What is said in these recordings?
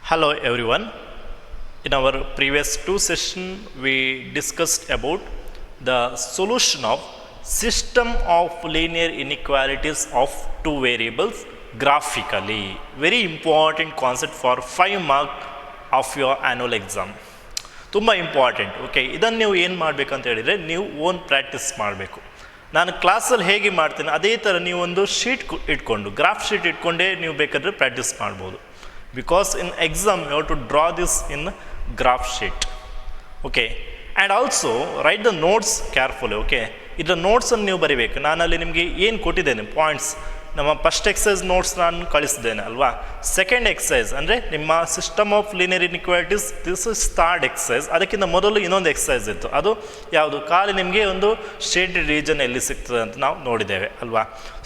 Hello everyone. In our previous two sessions, we discussed about the solution of system of linear inequalities of two variables graphically. Very important concept for 5 mark of your annual exam. ತುಂಬ important. Okay, ಇದನ್ನು ನೀವು ಏನು ಮಾಡಬೇಕಂತ ಹೇಳಿದರೆ ನೀವು own practice ಮಾಡಬೇಕು. ನಾನು ಕ್ಲಾಸಲ್ಲಿ ಹೇಗೆ ಮಾಡ್ತೀನಿ ಅದೇ ಥರ ನೀವು ಒಂದು ಶೀಟ್ ಇಟ್ಕೊಂಡು ಗ್ರಾಫ್ ಶೀಟ್ ಇಟ್ಕೊಂಡೇ ನೀವು ಬೇಕಾದರೆ ಪ್ರಾಕ್ಟೀಸ್ ಮಾಡ್ಬೋದು. Because in exam you have to draw this in graph sheet. Okay, and also write the notes carefully. Okay, ಇದರ ನೋಟ್ಸನ್ನು ನೀವು ಬರೀಬೇಕು. ನಾನಲ್ಲಿ ನಿಮಗೆ ಏನು ಕೊಟ್ಟಿದ್ದೇನೆ ಪಾಯಿಂಟ್ಸ್, ನಮ್ಮ ಫಸ್ಟ್ ಎಕ್ಸಸೈಸ್ ನೋಟ್ಸ್ ನಾನು ಕಳಿಸಿದ್ದೇನೆ ಅಲ್ವಾ. ಸೆಕೆಂಡ್ ಎಕ್ಸಸೈಸ್ ಅಂದರೆ ನಿಮ್ಮ system of linear inequalities, this is third exercise. ಅದಕ್ಕಿಂತ ಮೊದಲು ಇನ್ನೊಂದು ಎಕ್ಸಸೈಸ್ ಇತ್ತು, ಅದು ಯಾವುದು, ಖಾಲಿ ನಿಮಗೆ ಒಂದು ಶೇಡೆಡ್ ರೀಜನ್ ಎಲ್ಲಿ ಸಿಗ್ತದೆ ಅಂತ ನಾವು ನೋಡಿದ್ದೇವೆ ಅಲ್ವಾ.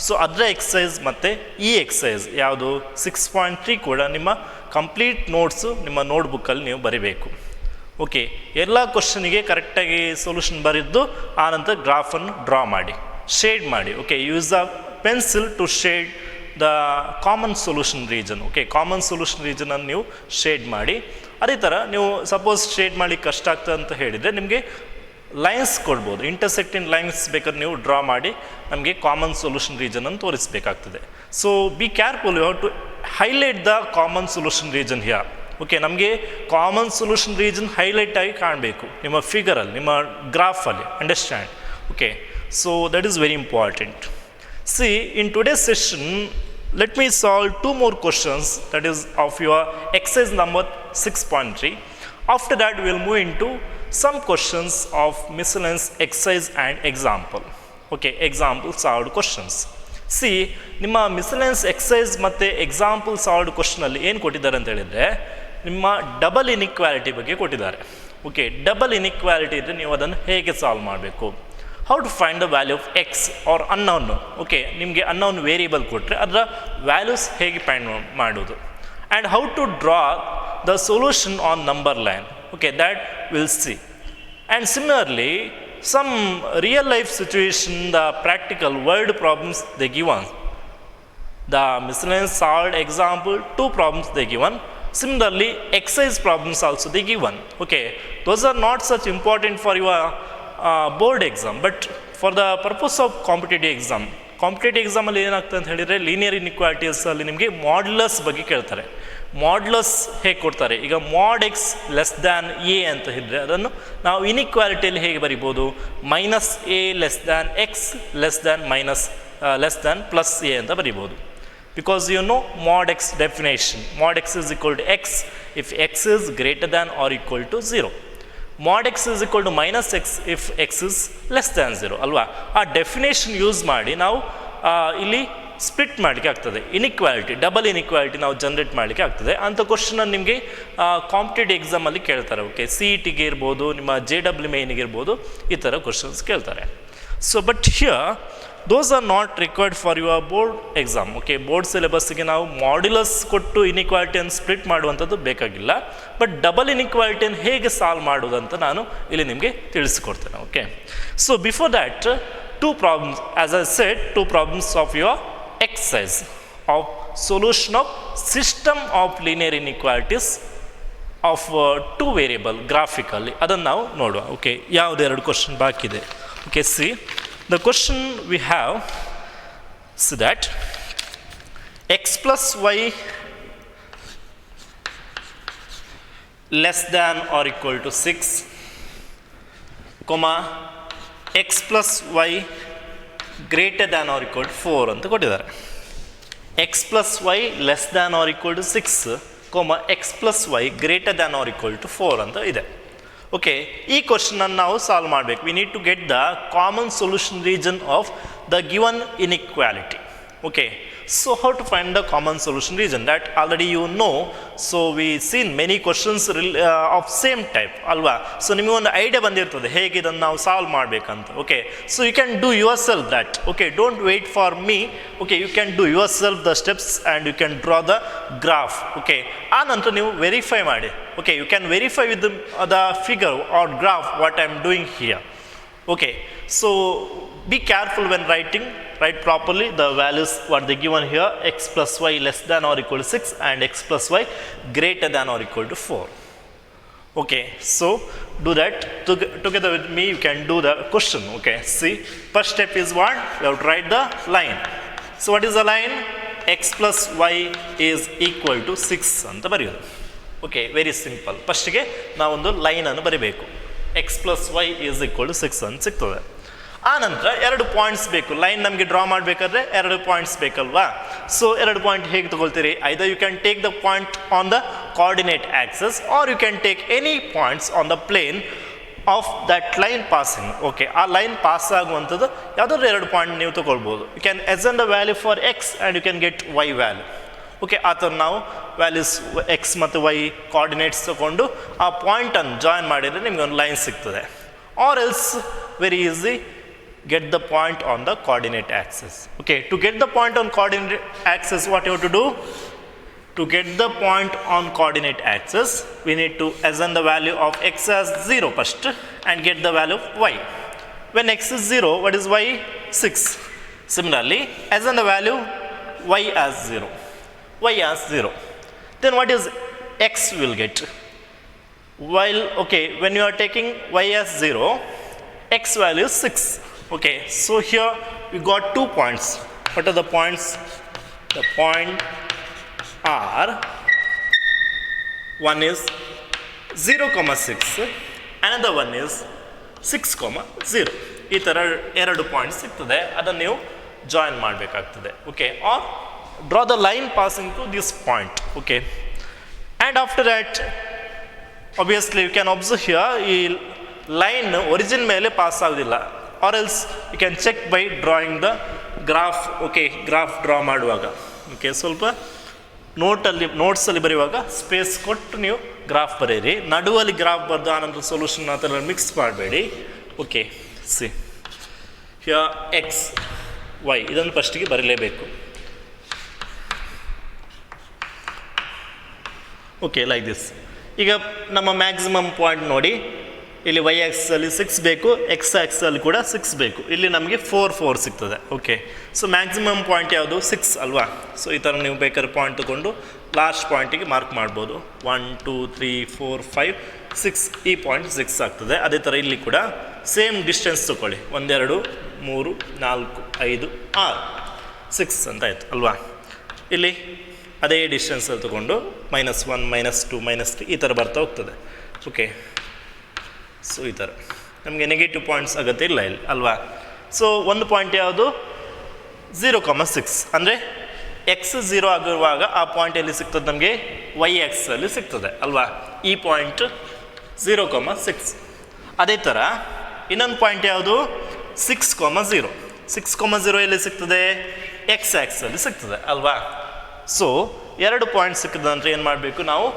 ಸೊ ಅದರ ಎಕ್ಸಸೈಸ್ ಮತ್ತು ಈ ಎಕ್ಸಸೈಸ್ ಯಾವುದು 6.3 ಕೂಡ ನಿಮ್ಮ ಕಂಪ್ಲೀಟ್ ನೋಟ್ಸು ನಿಮ್ಮ ನೋಟ್ಬುಕ್ಕಲ್ಲಿ ನೀವು ಬರೀಬೇಕು. ಓಕೆ, ಎಲ್ಲ ಕ್ವಶನಿಗೆ ಕರೆಕ್ಟಾಗಿ ಸೊಲ್ಯೂಷನ್ ಬರೆದು ಆನಂತರ ಗ್ರಾಫನ್ನು ಡ್ರಾ ಮಾಡಿ, ಶೇಡ್ ಮಾಡಿ. Okay, use a pencil to shade the common solution region. Okay, common solution ರೀಜನನ್ನು ನೀವು ಶೇಡ್ ಮಾಡಿ. ಅದೇ ಥರ ನೀವು ಸಪೋಸ್ ಶೇಡ್ ಮಾಡಿ ಕಷ್ಟ ಆಗ್ತದೆ ಅಂತ ಹೇಳಿದರೆ ನಿಮಗೆ ಲೈನ್ಸ್ ಕೊಡ್ಬೋದು, ಇಂಟರ್ಸೆಕ್ಟಿಂಗ್ ಲೈನ್ಸ್ ಬೇಕಾದ್ರೆ ನೀವು ಡ್ರಾ ಮಾಡಿ ನಮಗೆ ಕಾಮನ್ ಸೊಲ್ಯೂಷನ್ ರೀಜನನ್ನು ತೋರಿಸಬೇಕಾಗ್ತದೆ. So be careful, you have to highlight the common solution region here. Okay, ನಮಗೆ ಕಾಮನ್ ಸೊಲ್ಯೂಷನ್ ರೀಜನ್ ಹೈಲೈಟ್ ಆಗಿ ಕಾಣಬೇಕು ನಿಮ್ಮ ಫಿಗರಲ್ಲಿ, ನಿಮ್ಮ ಗ್ರಾಫಲ್ಲಿ. Understand? Okay, so that is very important. See, in today's session, let me solve two more questions, that is of your exercise number 6.3. After that, we will move into some questions of miscellaneous exercise and example. Okay, example solved questions. See, ನಿಮ್ಮ ಮಿಸಲೆನ್ಸ್ exercise ಮತ್ತು example solved ಕ್ವಶನಲ್ಲಿ ಏನು ಕೊಟ್ಟಿದ್ದಾರೆ ಅಂತ ಹೇಳಿದರೆ ನಿಮ್ಮ double inequality ಬಗ್ಗೆ ಕೊಟ್ಟಿದ್ದಾರೆ. Okay, double inequality ಇದ್ದರೆ ನೀವು ಅದನ್ನು ಹೇಗೆ ಸಾಲ್ವ್ ಮಾಡಬೇಕು, how to find the value of x or unknown. Okay, ನಿಮಗೆ ಅನ್ನೌನ್ ವೇರಿಯಬಲ್ ಕೊಟ್ಟರೆ ಅದರ ವ್ಯಾಲ್ಯೂಸ್ ಹೇಗೆ ಫೈಂಡ್ ಮಾಡೋದು, and how to draw the solution on number line. Okay, that will see. And similarly some real life situation, the practical world problems they given, the miscellaneous solved example 2 problems they given. Similarly exercise problems also they given. Okay, those are not such important for your board exam, but for the purpose of competitive exam ಅಲ್ಲಿ ಏನಾಗ್ತದೆ ಅಂತ ಹೇಳಿದರೆ linear inequalities ಅಲ್ಲಿ ನಿಮಗೆ modulus ಬಗ್ಗೆ ಕೇಳ್ತಾರೆ. Modulus ಹೇಗೆ ಕೊಡ್ತಾರೆ, ಈಗ mod x less than A ಅಂತ ಹೇಳಿದರೆ ಅದನ್ನು ನಾವು ಇನ್ಇಕ್ವಾಲಿಟಿಯಲ್ಲಿ ಹೇಗೆ ಬರಿಬೋದು, minus a less than x less than plus a ಅಂತ ಬರಿಬೋದು. Because you know mod x definition, mod x is equal to x if x is greater than or equal to 0. Mod x is equal to minus x if x is less than 0 ಅಲ್ವಾ. ಆ definition use ಮಾಡಿ ನಾವು ಇಲ್ಲಿ split ಮಾಡಲಿಕ್ಕೆ ಆಗ್ತದೆ. Inequality, double inequality ನಾವು generate ಮಾಡಲಿಕ್ಕೆ ಆಗ್ತದೆ. ಅಂಥ ಕ್ವಶನನ್ನು ನಿಮಗೆ ಕಾಂಪಿಟೇಟಿವ್ ಎಕ್ಸಾಮಲ್ಲಿ ಕೇಳ್ತಾರೆ. ಓಕೆ, ಸಿ ಇ ಟಿಗೆ ಇರ್ಬೋದು, ನಿಮ್ಮ JEE ಮೇನಿಗೆ ಇರ್ಬೋದು, ಈ ಥರ ಕ್ವಶನ್ಸ್ ಕೇಳ್ತಾರೆ. So but here those are not required for your board exam. Okay, board ಸಿಲೆಬಸ್ಸಿಗೆ ನಾವು ಮಾಡ್ಯುಲಸ್ ಕೊಟ್ಟು ಇನ್ಇಕ್ವಾಲಿಟಿಯನ್ನು ಸ್ಪ್ಲಿಟ್ ಮಾಡುವಂಥದ್ದು ಬೇಕಾಗಿಲ್ಲ. ಬಟ್ ಡಬಲ್ ಇನ್ಇಕ್ವಾಲಿಟಿಯನ್ನು ಹೇಗೆ ಸಾಲ್ವ್ ಮಾಡೋದಂತ ನಾನು ಇಲ್ಲಿ ನಿಮಗೆ ತಿಳಿಸಿಕೊಡ್ತೇನೆ. Okay, so before that 2 problems, as I said, 2 problems of your exercise of solution of system of linear inequalities of 2 variable graphically. ಅದನ್ನು ನಾವು ನೋಡುವ. ಓಕೆ, ಯಾವುದೆರಡು ಕ್ವಶನ್ ಬಾಕಿ ಇದೆ. Okay, see the question we have, see that x plus y less than or equal to 6, x plus y greater than or equal to 4 ಅಂತ ಕೊಟ್ಟಿದ್ದಾರೆ. X plus y less than or equal to 6, x plus y greater than or equal to 4 ಅಂತ ಇದೆ. Okay, ಈ ಕ್ವಶನನ್ನು ನಾವು solve ಮಾಡಬೇಕು. We need to get the common solution region of the given inequality. Okay, so how to find the common solution region, that already you know. So we seen many questions of same type alva. So ನಿಮಗೆ ಒಂದು idea ಬಂದಿರ್ತದೆ ಹೇಗೆ ಇದನ್ನು ನಾವು solve ಮಾಡಬೇಕಂತ. Okay, so you can do yourself that. Okay, don't wait for me. Okay, you can do yourself the steps and you can draw the graph. Okay, ಆ ನಂತರ ನೀವು ವೆರಿಫೈ ಮಾಡಿ. Okay, you can verify with the figure or graph what I am doing here. Okay, so be careful when writing. Write properly the values what they given here: x plus y less than or equal to 6 and x plus y greater than or equal to 4. Okay, so do that together with me. You can do the question. Okay, see, first step is what? You have to write the line. So what is the line? X plus y is equal to 6 ಅಂತ ಬರೆಯೋದು. Okay, very simple. ಫಸ್ಟಿಗೆ ನಾವೊಂದು ಲೈನನ್ನು ಬರಿಬೇಕು. X plus y is equal to 6 ಅಂತ ಸಿಗ್ತದೆ. ಆ ನಂತರ 2 ಪಾಯಿಂಟ್ಸ್ ಬೇಕು. ಲೈನ್ ನಮಗೆ ಡ್ರಾ ಮಾಡಬೇಕಾದ್ರೆ 2 ಪಾಯಿಂಟ್ಸ್ ಬೇಕಲ್ವಾ? ಸೊ 2 ಪಾಯಿಂಟ್ ಹೇಗೆ ತಗೊಳ್ತೀರಿ? Either you can take the point on the coordinate axes or you can take any points on the plane of that line passing. Okay, ಆ ಲೈನ್ ಪಾಸ್ ಆಗುವಂಥದ್ದು ಯಾವುದಾದ್ರು 2 point ನೀವು ತಗೊಳ್ಬೋದು. You can assign the value for x and you can get y value. Okay, ಆ ಥರ ನಾವು values x ಮತ್ತು y coordinates ತಗೊಂಡು ಆ ಪಾಯಿಂಟನ್ನು ಜಾಯಿನ್ ಮಾಡಿದರೆ ನಿಮಗೆ ಒಂದು ಲೈನ್ ಸಿಗ್ತದೆ. R else very easy, get the point on the coordinate axis. Okay, to get the point on coordinate axis, what you have to do? To get the point on coordinate axis, we need to assign the value of x as 0 first and get the value of y. When x is 0, what is y? 6. Similarly, assign the value y as 0. Y as 0. Then what is x will get? While, okay, when you are taking y as 0, x value is 6. Okay, so here we got 2 points. What are the points? The point are, one is 0,6, another one is 6,0. ಈ ಥರ 2 points ಸಿಗ್ತದೆ. ಅದನ್ನು ನೀವು join ಮಾಡಬೇಕಾಗ್ತದೆ. Okay, or draw the line passing to this point. Okay, and after that obviously you can observe here ಈ line origin ಮೇಲೆ pass ಆಗೋದಿಲ್ಲ. Or else you can check by drawing the graph. Okay, graph draw ಮಾಡುವಾಗ okay ಸ್ವಲ್ಪ ನೋಟ್ಸಲ್ಲಿ ಬರೆಯುವಾಗ space ಕೊಟ್ಟು ನೀವು graph ಬರೀರಿ. ನಡುವಲ್ಲಿ ಗ್ರಾಫ್ ಬರೆದು ಆನಂತರ ಸೊಲ್ಯೂಷನ್ ಆ ಥರ ಮಿಕ್ಸ್ ಮಾಡಬೇಡಿ. Okay, see here x y ಇದನ್ನು ಫಸ್ಟಿಗೆ ಬರೀಲೇಬೇಕು. Okay, like this. ಈಗ ನಮ್ಮ ಮ್ಯಾಕ್ಸಿಮಮ್ ಪಾಯಿಂಟ್ ನೋಡಿ, ಇಲ್ಲಿ ವೈ ಆ್ಯಕ್ಸಲ್ಲಿ 6 ಬೇಕು, ಎಕ್ಸ್ ಆ್ಯಕ್ಸಲ್ಲಿ ಕೂಡ 6 ಬೇಕು. ಇಲ್ಲಿ ನಮಗೆ 4 ಸಿಗ್ತದೆ. ಓಕೆ, ಸೊ ಮ್ಯಾಕ್ಸಿಮಮ್ ಪಾಯಿಂಟ್ ಯಾವುದು? 6 ಅಲ್ವಾ? ಸೊ ಈ ಥರ ನೀವು ಬೇಕಾದ್ರೆ ಪಾಯಿಂಟ್ ತೊಗೊಂಡು ಲಾಸ್ಟ್ ಪಾಯಿಂಟಿಗೆ ಮಾರ್ಕ್ ಮಾಡ್ಬೋದು. 1 2 3 4 5 6 ಈ ಪಾಯಿಂಟ್ 6 ಆಗ್ತದೆ. ಅದೇ ಥರ ಇಲ್ಲಿ ಕೂಡ ಸೇಮ್ ಡಿಸ್ಟೆನ್ಸ್ ತೊಗೊಳ್ಳಿ. 1 2 3 4 5 6 6 ಅಂತ ಆಯಿತು ಅಲ್ವಾ? ಇಲ್ಲಿ ಅದೇ ಡಿಸ್ಟೆನ್ಸಲ್ಲಿ ತೊಗೊಂಡು -1 -2 -3 ಈ ಥರ ಬರ್ತಾ ಹೋಗ್ತದೆ. ಓಕೆ, ಸೊ ಈ ಥರ ನಮಗೆ ನೆಗೆಟಿವ್ ಪಾಯಿಂಟ್ಸ್ ಅಗತ್ಯ ಇಲ್ಲ ಇಲ್ಲಿ ಅಲ್ವಾ? ಸೊ ಒಂದು ಪಾಯಿಂಟ್ ಯಾವುದು? 0,6 ಅಂದರೆ ಎಕ್ಸ್ 0 ಆಗಿರುವಾಗ ಆ ಪಾಯಿಂಟ್ ಎಲ್ಲಿ ಸಿಗ್ತದೆ ನಮಗೆ? ವೈ ಎಕ್ಸಲ್ಲಿ ಸಿಗ್ತದೆ ಅಲ್ವಾ? ಈ ಪಾಯಿಂಟ್ 0,6. ಅದೇ ಥರ ಇನ್ನೊಂದು ಪಾಯಿಂಟ್ ಯಾವುದು? 6,0. 6,0 ಎಲ್ಲಿ ಸಿಗ್ತದೆ? ಎಕ್ಸ್ ಆ್ಯಕ್ಸಲ್ಲಿ ಸಿಗ್ತದೆ ಅಲ್ವಾ? ಸೊ 2 ಪಾಯಿಂಟ್ ಸಿಕ್ಕಿದೆ ಅಂದರೆ ಏನು ಮಾಡಬೇಕು ನಾವು?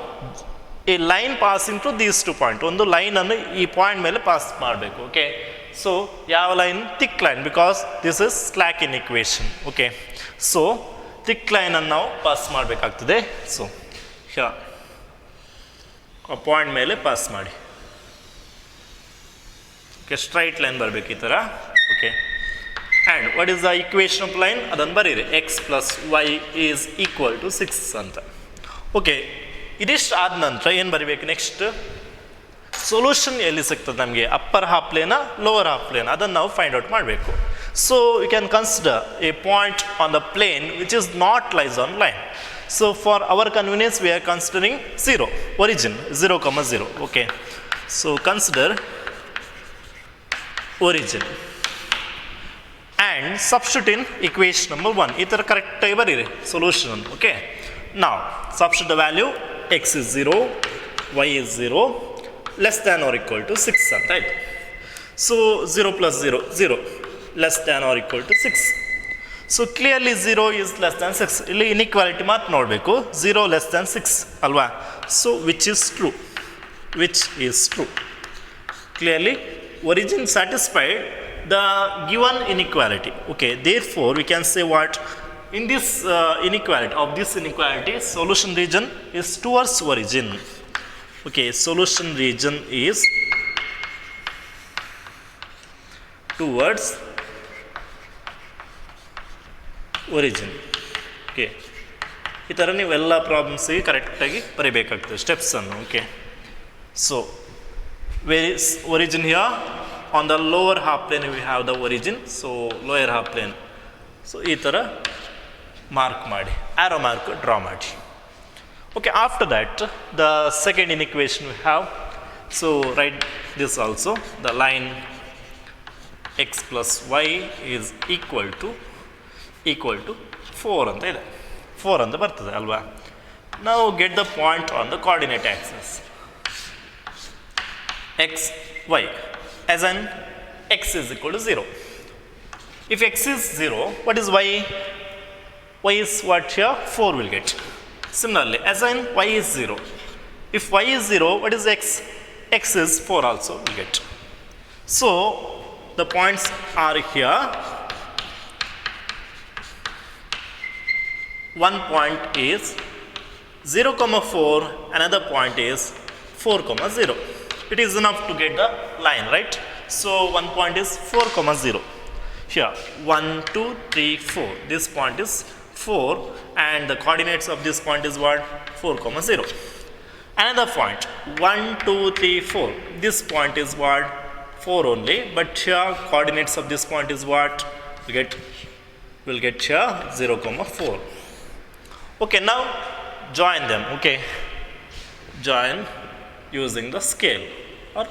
ಈ line passing to these 2 point, ಒಂದು ಲೈನನ್ನು ಈ ಪಾಯಿಂಟ್ ಮೇಲೆ ಪಾಸ್ ಮಾಡಬೇಕು. ಓಕೆ, ಸೊ ಯಾವ line? Thick line, because this is slack in equation. Okay, so thick ಲೈನನ್ನು ನಾವು ಪಾಸ್ ಮಾಡಬೇಕಾಗ್ತದೆ. ಸೊ ಆ ಪಾಯಿಂಟ್ ಮೇಲೆ ಪಾಸ್ ಮಾಡಿ. ಓಕೆ, ಸ್ಟ್ರೈಟ್ ಲೈನ್ ಬರಬೇಕು ಈ ಥರ. Okay, and what is the equation of line? ಅದನ್ನು ಬರೀರಿ. X plus y is equal to 6 ಅಂತ. ಓಕೆ, ಇದಿಷ್ಟು ಆದ ನಂತರ ಏನು ಬರೀಬೇಕು? ನೆಕ್ಸ್ಟ್ ಸೊಲ್ಯೂಷನ್ ಎಲ್ಲಿ ಸಿಗ್ತದೆ ನಮಗೆ? ಅಪ್ಪರ್ ಹಾಫ್ ಪ್ಲೇನಾ ಲೋವರ್ ಹಾಫ್ ಪ್ಲೇನ್? ಅದನ್ನು ನಾವು ಫೈಂಡ್ ಔಟ್ ಮಾಡಬೇಕು. So you can consider a point on the plane which is not lies on line. So for our convenience we are considering 0 origin 0,0. Okay, so consider origin and substitute in equation number 1. ಈ ಥರ ಕರೆಕ್ಟಾಗಿ ಬರೀರಿ solution. Okay, ನಾವು substitute the value x is 0, y is 0, less than or equal to 6 ಅಂತ ಆಯಿತು. So 0 + 0 0, less than or equal to 6. So clearly 0 is less than 6. ಇಲ್ಲಿ inequality ಮಾತ್ರ ನೋಡಬೇಕು. 0 less than 6 ಅಲ್ವಾ? So which is true? Clearly origin satisfied the given inequality. Okay, therefore we can say what? In this inequality, solution region is towards origin. Okay, solution region is towards origin. Okay, ಈ ಥರ ನೀವೆಲ್ಲ ಪ್ರಾಬ್ಲಮ್ಸಿಗೆ ಕರೆಕ್ಟಾಗಿ ಬರೀಬೇಕಾಗ್ತದೆ ಸ್ಟೆಪ್ಸನ್ನು. Okay, so where is origin here? On the lower half plane we have the origin, so lower half plane. So ಈ ಥರ mark ಮಾಡಿ, ಆರೋ ಮಾರ್ಕ್ ಡ್ರಾ ಮಾಡಿ. Okay, after that the second inequation we have. So write this also, the line x plus y is equal to 4 ಅಂತ ಇದೆ. 4 ಅಂತ ಬರ್ತದೆ ಅಲ್ವಾ? ನಾವು get the point on the coordinate Axis x y as an x is equal to 0. If x is 0, what is y? Y is what here? 4 will get. Similarly, as in y is 0. If y is 0, what is x? X is 4 also will get. So the points are here. One point is 0, 4, another point is 4, 0. It is enough to get the line, right? So one point is 4, 0. Here 1, 2, 3, 4. This point is 4 and the coordinates of this point is what? 4, 0. Another point 1, 2, 3, 4. This point is what? 4 only, but here coordinates of this point is what? We'll get here 0, 4. Okay, now join them. Okay, join using the scale or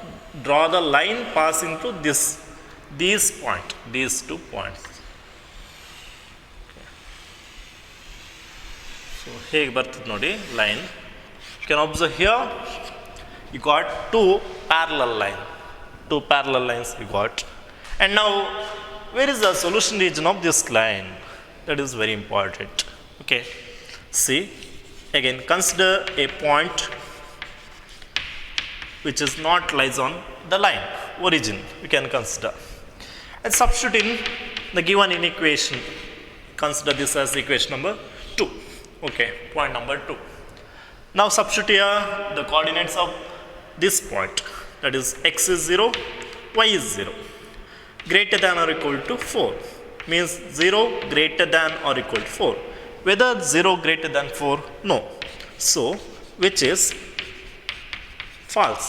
draw the line passing through these two points. So ಹೇಗೆ ಬರ್ತದೆ ನೋಡಿ line. You can observe here you got two parallel lines you got. And now where is the solution region of this line? That is very important. Okay, see again, consider a point which is not lies on the line origin. We can consider and substitute in the given inequation. Consider this as equation number 2. Okay, point number 2. Now substitute here the coordinates of this point, that is x is 0, y is 0, greater than or equal to 4, means 0 greater than or equal to 4. Whether 0 greater than 4? No. So which is false.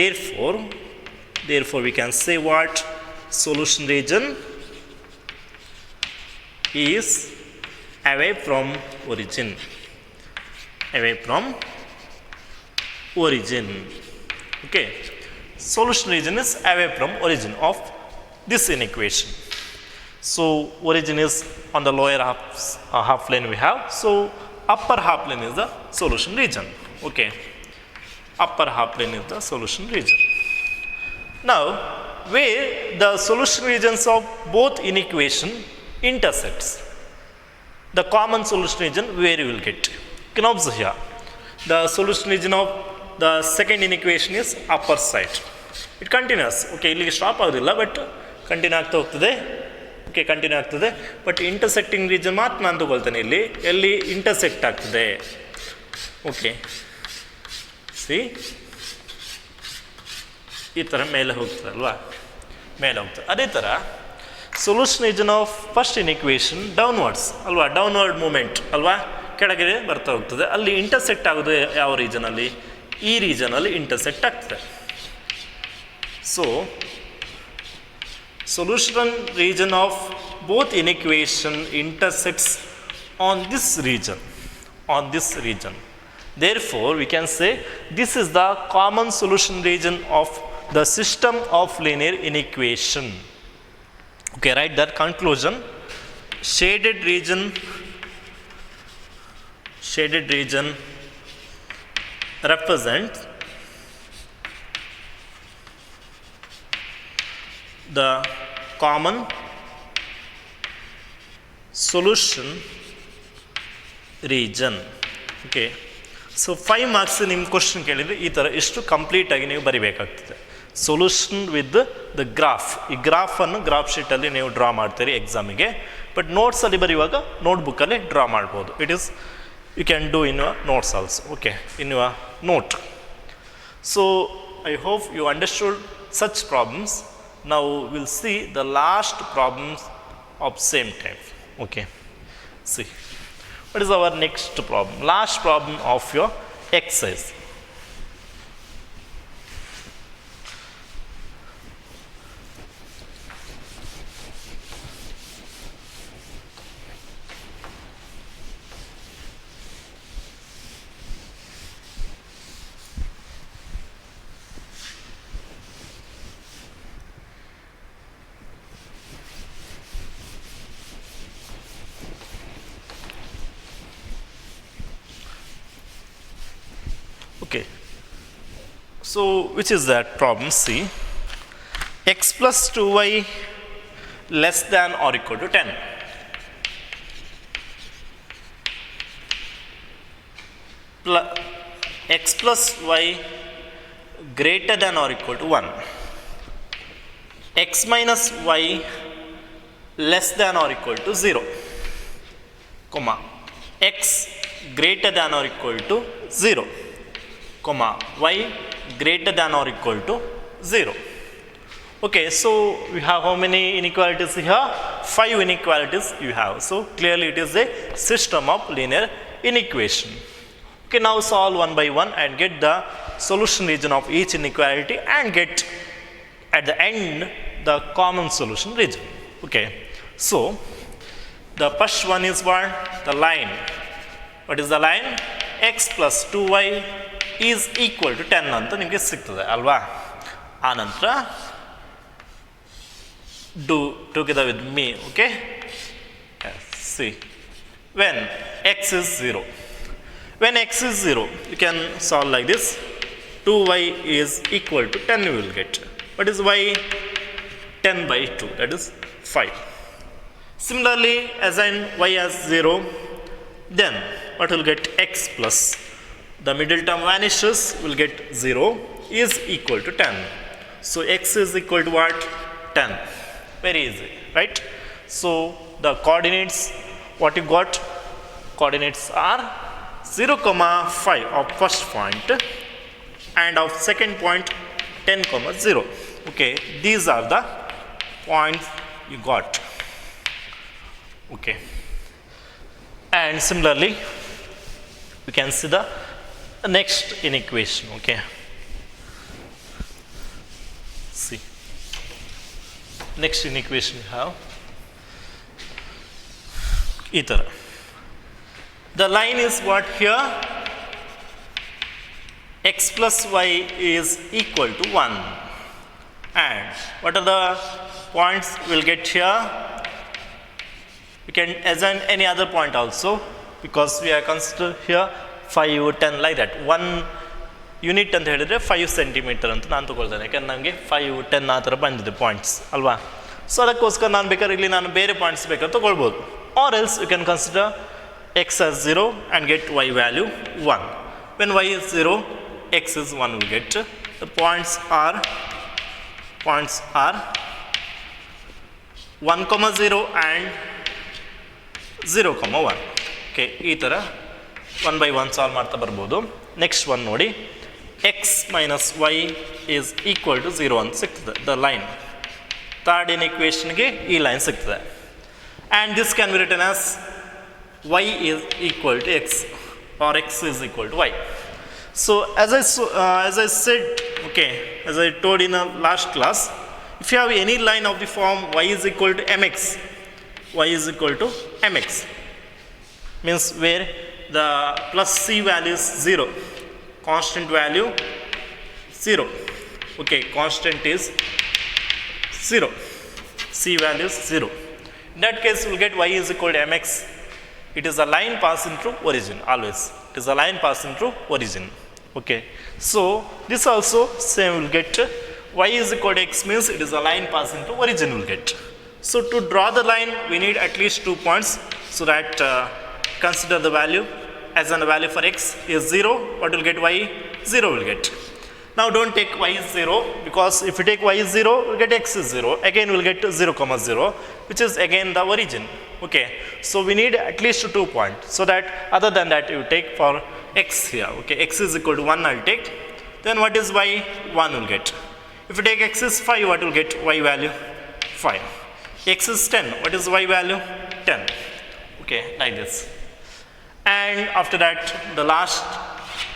Therefore we can say what? Solution region is away from origin. Okay, solution region is away from origin of this inequation. So origin is on the lower half plane we have, so upper half plane is the solution region. Okay, upper half plane is the solution region. Now where the solution regions of both inequation intersects, the common solution region where you will get. You can observe here the solution region of the second inequation is upper side. It continues. Okay, ಇಲ್ಲಿಗೆ stop ಆಗೋದಿಲ್ಲ, but continue ಆಗ್ತಾ ಹೋಗ್ತದೆ. Okay, continue ಆಗ್ತದೆ, but intersecting region ಮಾತ್ರ ನಾನು ತಗೊಳ್ತೇನೆ ಇಲ್ಲಿ, ಎಲ್ಲಿ intersect ಆಗ್ತದೆ. ಓಕೆ, ಸಿ ಈ ಥರ ಮೇಲೆ ಹೋಗ್ತದೆ ಅಲ್ವಾ, ಮೇಲೆ ಹೋಗ್ತದೆ. ಅದೇ ಥರ solution region of first inequation downwards ಅಲ್ವಾ, ಡೌನ್ವರ್ಡ್ ಮೂಮೆಂಟ್ ಅಲ್ವಾ, ಕೆಳಗೆ ಬರ್ತಾ ಹೋಗ್ತದೆ. ಅಲ್ಲಿ ಇಂಟರ್ಸೆಕ್ಟ್ ಆಗೋದು ಯಾವ ರೀಜನಲ್ಲಿ? ಈ ರೀಜನಲ್ಲಿ ಇಂಟರ್ಸೆಕ್ಟ್ ಆಗ್ತದೆ. So solution region of both inequation intersects on this region. Therefore we can say this is the common solution region of the system of linear inequation. Okay, write that conclusion. Shaded region represents the common solution region. Okay, so 5 marks ನಿಮ್ಮ question ಕೇಳಿದರೆ ಈ ಥರ ಇಷ್ಟು ಕಂಪ್ಲೀಟಾಗಿ ನೀವು ಬರಿಬೇಕಾಗ್ತದೆ. Solution with the graph, ಈ ಗ್ರಾಫನ್ನು graph ಶೀಟಲ್ಲಿ ನೀವು draw ಮಾಡ್ತೀರಿ ಎಕ್ಸಾಮಿಗೆ, ಬಟ್ ನೋಟ್ಸಲ್ಲಿ ಬರೆಯುವಾಗ ನೋಟ್ಬುಕ್ಕಲ್ಲಿ ಡ್ರಾ ಮಾಡ್ಬೋದು. It is you can do in your notes also. Okay, in your note. So I hope you understood such problems. Now we'll see the last problems of same type. Okay, see what is our next problem, last problem of your exercise. Okay, so which is that problem? See, x plus 2y less than or equal to 10. X plus y greater than or equal to 1. X minus y less than or equal to 0, comma x greater than or equal to 0, comma y greater than or equal to 0. Okay, so we have how many inequalities here? 5 inequalities you have. So clearly it is a system of linear inequation. Okay, now solve one by one and get the solution region of each inequality and get at the end the common solution region. Okay, so the first one is what? The line. What is the line? X plus 2y is equal to 10 ಅಂತ ನಿಮಗೆ ಸಿಗ್ತದೆ ಅಲ್ವಾ. ಆ ನಂತರ do together with me. Okay, see, when x is 0, when x is 0 you can solve like this. 2y is equal to 10 you will get. What is y? 10 by 2, that is 5. Similarly, assign y as 0, then what will get? X plus the middle term vanishes, will get 0 is equal to 10. So x is equal to what? 10. Very easy, right? So the coordinates, what you got? Coordinates are 0, 5 of first point and of second point 10, 0. Okay, these are the points you got. Okay, and similarly we can see the next inequation. Okay, see, next inequation we have either. The line is what here? X plus y is equal to 1. And what are the points we'll get here? We can assign any other point also, because we are consider here 5, 10 like that. 1 unit ಅಂತ ಹೇಳಿದರೆ 5 centimetre ಅಂತ ನಾನು ತೊಗೊಳ್ತೇನೆ, ಯಾಕಂದ್ರೆ ನನಗೆ 5, 10 ಆ ಥರ ಬಂದಿದೆ points ಅಲ್ವಾ. ಸೊ ಅದಕ್ಕೋಸ್ಕರ ನಾನು ಬೇಕಾದ್ರೆ ಇಲ್ಲಿ ನಾನು ಬೇರೆ ಪಾಯಿಂಟ್ಸ್ ಬೇಕಾದ್ರೆ ತೊಗೊಳ್ಬೋದು. Or else you can consider x as 0 and get y value 1. When y is 0, x is 1 will get. The points are 1, 0 and 0, 1. Okay, ಈ ಥರ 1 by 1 ಸಾಲ್ವ್ ಮಾಡ್ತಾ ಬರ್ಬೋದು. ನೆಕ್ಸ್ಟ್ ಒನ್ ನೋಡಿ, x minus y is equal to 0 ಅಂತ ಸಿಗ್ತದೆ, the line. Third ಇನ್ಇಕ್ವೇಷನ್ಗೆ ಈ line ಸಿಗ್ತದೆ. And this can be return as y is equal to x or x is equal to y. So as I said, okay, as I told in a last class, if you have any line of the form y is equal to mx, y is equal to mx means where the plus c value is 0, constant value 0. Okay, constant is 0, c value is 0. In that case we will get y is equal to mx. It is a line passing through origin, always. It is a line passing through origin. Okay. So this also same will get y is equal to x means it is a line passing through origin will get. So to draw the line we need at least 2 points, so that consider the value as a value for x is 0. What will get y? 0 will get. Now don't take y is 0, because if you take y is 0, we'll get x is 0. Again we'll get 0, 0, which is again the origin. Okay, so we need at least 2 points, so that other than that you take for x here. Okay, x is equal to 1 I'll take. Then what is y? 1 will get. If you take x is 5, what will get y value? 5. X is 10, what is y value? 10. Okay, like this. And after that, the last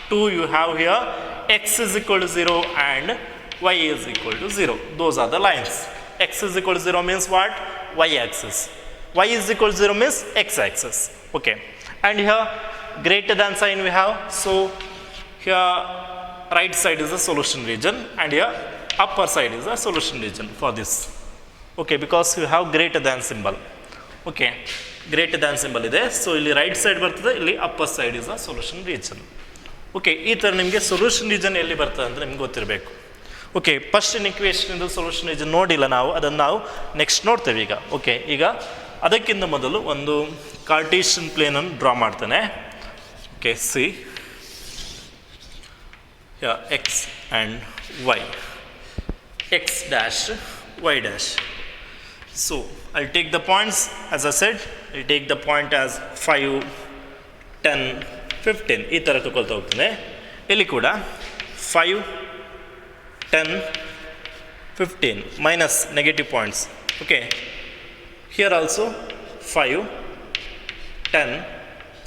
two you have here, x is equal to 0 and y is equal to 0. Those are the lines. X is equal to 0 means what? Y axis. Y is equal to 0 means x axis. Okay. And here, greater than sign we have. So, here right side is the solution region and here upper side is the solution region for this. Okay, because you have greater than symbol. Okay, greater than symbol ಇದೆ. So ಇಲ್ಲಿ right side ಬರ್ತದೆ, ಇಲ್ಲಿ upper side is the solution region. Okay, ಈ ಥರ ನಿಮಗೆ solution region ಎಲ್ಲಿ ಬರ್ತದೆ ಅಂತ ನಿಮ್ಗೆ ಗೊತ್ತಿರಬೇಕು. ಓಕೆ, ಫಸ್ಟ್ ಇಕ್ವೇಷನ್ ಇಂದ ಸೊಲ್ಯೂಷನ್ region ನೋಡಿಲ್ಲ ನಾವು, ಅದನ್ನು ನಾವು ನೆಕ್ಸ್ಟ್ ನೋಡ್ತೇವೆ ಈಗ. ಓಕೆ, ಈಗ ಅದಕ್ಕಿಂತ ಮೊದಲು ಒಂದು ಕಾರ್ಟೀಷಿಯನ್ ಪ್ಲೇನನ್ನು ಡ್ರಾ ಮಾಡ್ತೇನೆ. Okay, C x and y, x dash, y dash. So I'll take the points as I said. I'll take the point as 5, 10, 15 ಈ ಥರ ತಗೊಳ್ತಾ ಹೋಗ್ತೇನೆ. ಇಲ್ಲಿ ಕೂಡ 5, 10, 15 minus negative points. Okay, here also 5, 10,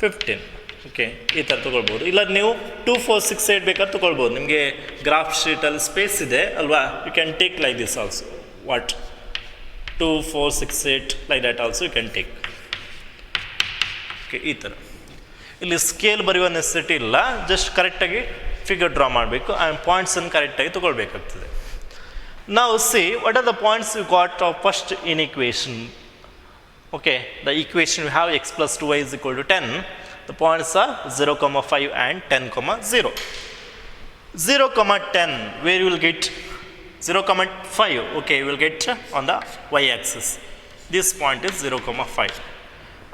15. Okay, ಈ ಥರ ತೊಗೊಳ್ಬೋದು. ಇಲ್ಲ ನೀವು 2, 4, 6, 8 ಬೇಕಾದ್ರೆ ತೊಗೊಳ್ಬೋದು. ನಿಮಗೆ ಗ್ರಾಫ್ ಶೀಟಲ್ಲಿ ಸ್ಪೇಸ್ ಇದೆ ಅಲ್ವಾ, you can take like this also. What 2, 4, 6, 8 like that also you can take. Okay, ಈ ಥರ ಇಲ್ಲಿ ಸ್ಕೇಲ್ ಬರೆಯುವ ನೆಸೆಸಿಟಿ ಇಲ್ಲ, ಜಸ್ಟ್ ಕರೆಕ್ಟಾಗಿ ಫಿಗರ್ ಡ್ರಾ ಮಾಡಬೇಕು ಆ್ಯಂಡ್ ಪಾಯಿಂಟ್ಸನ್ನು ಕರೆಕ್ಟಾಗಿ ತೊಗೊಳ್ಬೇಕಾಗ್ತದೆ. ನಾವು see what are the points you got of first in equation. Okay, the equation you have x plus 2y is equal to 10. The points are 0, 5 and 10, 0. 0, 10, where you will get 0, 5. Okay, you will get on the y axis. This point is 0, 5.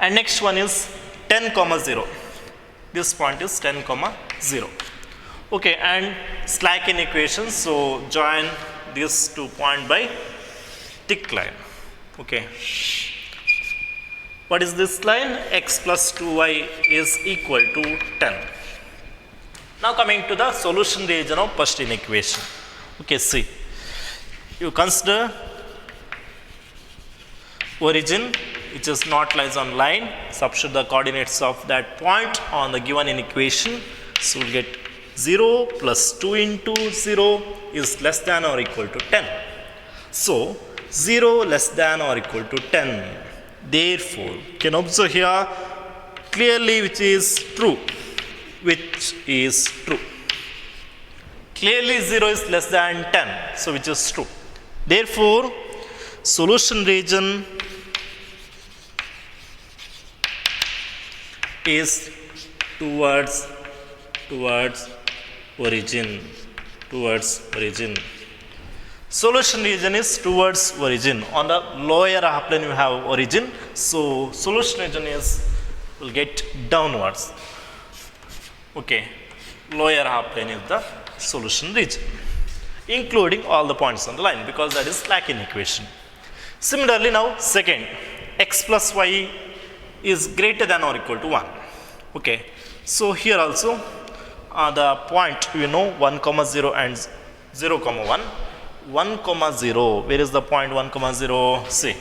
And next one is 10, 0. This point is 10, 0. Okay, and slack in equations. So join these 2 points by thick line. Okay. What is this line? X plus 2y is equal to 10. Now coming to the solution region of first in equation. Okay, see. You consider origin which is not lies on line. Substitute the coordinates of that point on the given in equation. So we'll get 0 plus 2 into 0 is less than or equal to 10. So 0 less than or equal to 10. Therefore, you can observe here clearly which is true. Which is true. Clearly 0 is less than 10. So which is true. Therefore, solution region is towards origin. Towards origin. Solution region is towards origin. On the lower half plane you have origin, so solution region is will get downwards. Okay, lower half plane is the solution region, including all the points on the line, because that is slack in equation. Similarly, now second, x plus y is greater than or equal to 1. Okay, so here also the point you know 1, 0 and 0, 1. 1, 0, where is the point 1, 0? See,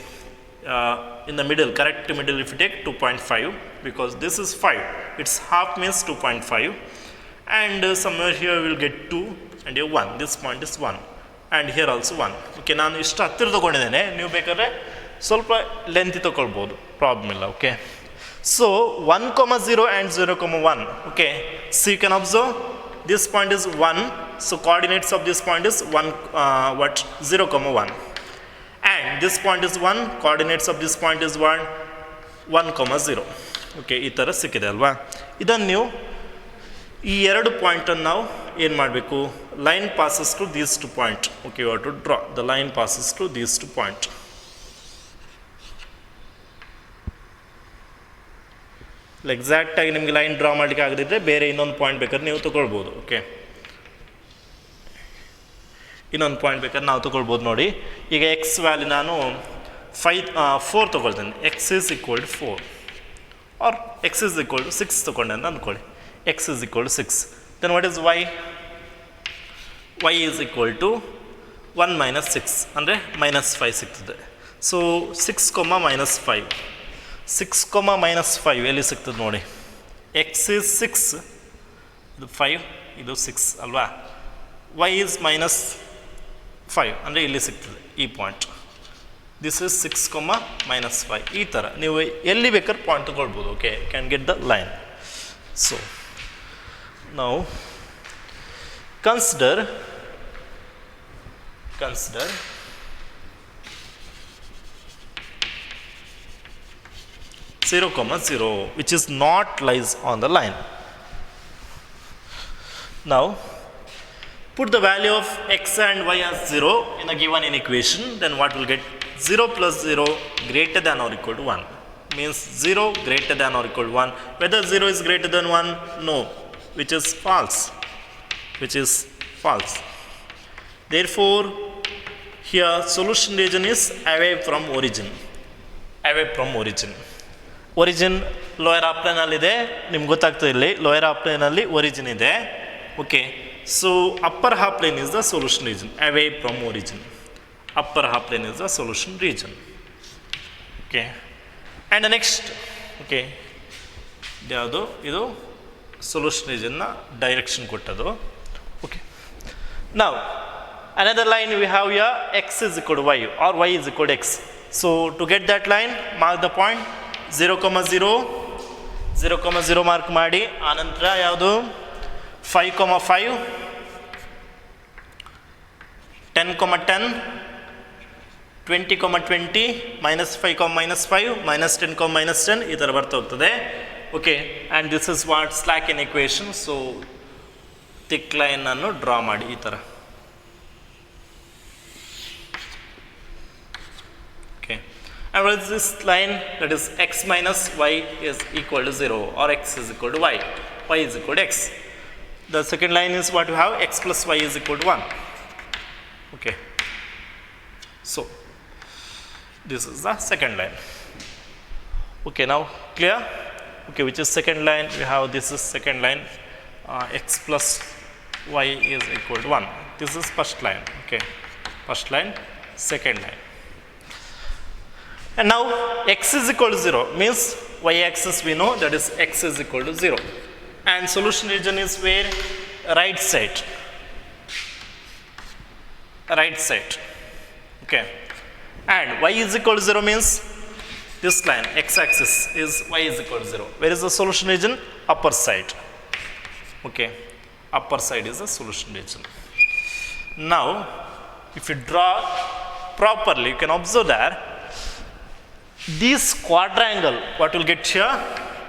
in the middle, correct middle if you take 2.5, because this is 5, its half means 2.5, and somewhere here we will get 2 and here 1, this point is 1 and here also 1. Okay, ನಾನು ಇಷ್ಟು ಹತ್ತಿರ ತೊಗೊಂಡಿದ್ದೇನೆ, ನೀವು ಬೇಕಾದ್ರೆ ಸ್ವಲ್ಪ length ತೊಗೊಳ್ಬೋದು, problem ಇಲ್ಲ. Okay, so 1, 0 and 0, 1. Okay, so you can observe this point is 1, so coordinates of this point is 1, 0, 1, and this point is 1, coordinates of this point is 1, 0. Okay, ಈ ಥರ ಸಿಕ್ಕಿದೆ ಅಲ್ವಾ. ಇದನ್ನು ನೀವು ಈ ಎರಡು ಪಾಯಿಂಟನ್ನು ನಾವು ಏನು ಮಾಡಬೇಕು, line passes to these 2 point. Okay, you have to draw the line passes to these 2 point. ಎಕ್ಸಾಕ್ಟಾಗಿ ನಿಮಗೆ ಲೈನ್ ಡ್ರಾ ಮಾಡಲಿಕ್ಕೆ ಆಗದಿದ್ದರೆ ಬೇರೆ ಇನ್ನೊಂದು ಪಾಯಿಂಟ್ ಬೇಕಾದ್ರೆ ನೀವು ತೊಗೊಳ್ಬೋದು. ಓಕೆ, ಇನ್ನೊಂದು ಪಾಯಿಂಟ್ ಬೇಕಾದ್ರೆ ನಾವು ತೊಗೊಳ್ಬೋದು. ನೋಡಿ, ಈಗ ಎಕ್ಸ್ ವ್ಯಾಲ್ಯೂ ನಾನು 4 ತೊಗೊಳ್ತೇನೆ. X is equal to 4 or x is equal to 6 ತೊಗೊಂಡೆ ಅಂತ ಅಂದ್ಕೊಳ್ಳಿ. X is equal to 6. Then what is y? Y is equal to 1 minus 6 ಅಂದರೆ -5 ಸಿಗ್ತದೆ. ಸೊ 6, -5 6, -5 ಎಲ್ಲಿ ಸಿಗ್ತದೆ ನೋಡಿ. x is 6, ಇದು 5, ಇದು 6 ಅಲ್ವಾ. y is -5 ಅಂದರೆ ಇಲ್ಲಿ ಸಿಗ್ತದೆ ಈ ಪಾಯಿಂಟ್. This is 6, -5. ಈ ಥರ ನೀವು ಎಲ್ಲಿ ಬೇಕಾದ್ರೆ ಪಾಯಿಂಟ್ ತಗೊಳ್ಬೋದು. Okay, can get the line. So ನಾವು consider 0, 0 which is not lies on the line. Now put the value of x and y as 0 in a given equation, then what will get? 0 plus 0 greater than or equal to 1 means 0 greater than or equal to 1. Whether 0 is greater than 1? No, which is false. Therefore here solution region is away from origin. Origin lower half plane ಅಲ್ಲಿ ಇದೆ, ನಿಮ್ಗೆ ಗೊತ್ತಾಗ್ತದೆ ಇಲ್ಲಿ lower half plane ಅಲ್ಲಿ origin ಇದೆ. Okay, so upper half plane is the solution region, away from origin. Upper half plane is the solution region. Okay, and the next, okay, ಯಾವುದು ಇದು solution region ನ direction ಕೊಟ್ಟದು. Okay, now another line we have here, x is equal to y or y is equal to x. So to get that line, mark the point 0, 0, 0, mark ಮಾಡಿ. ಆನಂತರ ಯಾವುದು 5, 5, 10, 10, 20, 20, -5, -5, -10, -10 ಈ ಥರ ಬರ್ತಾ ಹೋಗ್ತದೆ. Okay, and this is what slack inequation. So thick ಲೈನನ್ನು draw ಮಾಡಿ ಈ ಥರ. Okay, and what is this line? That is x minus y is equal to 0 or x is equal to y is equal to x. The second line is what you have, x plus y is equal to 1. Okay, so this is the second line. Okay, now clear? Okay, which is second line? We have this is second line, x plus y is equal to 1. This is first line. Okay, first line, second line. And now x is equal to 0 means y axis we know, that is x is equal to 0, and solution region is where? Right side. Okay, and y is equal to 0 means this line x axis is y is equal to 0. Where is the solution region? Upper side. Okay, upper side is the solution region. Now if you draw properly, you can observe that this quadrangle, what will get here,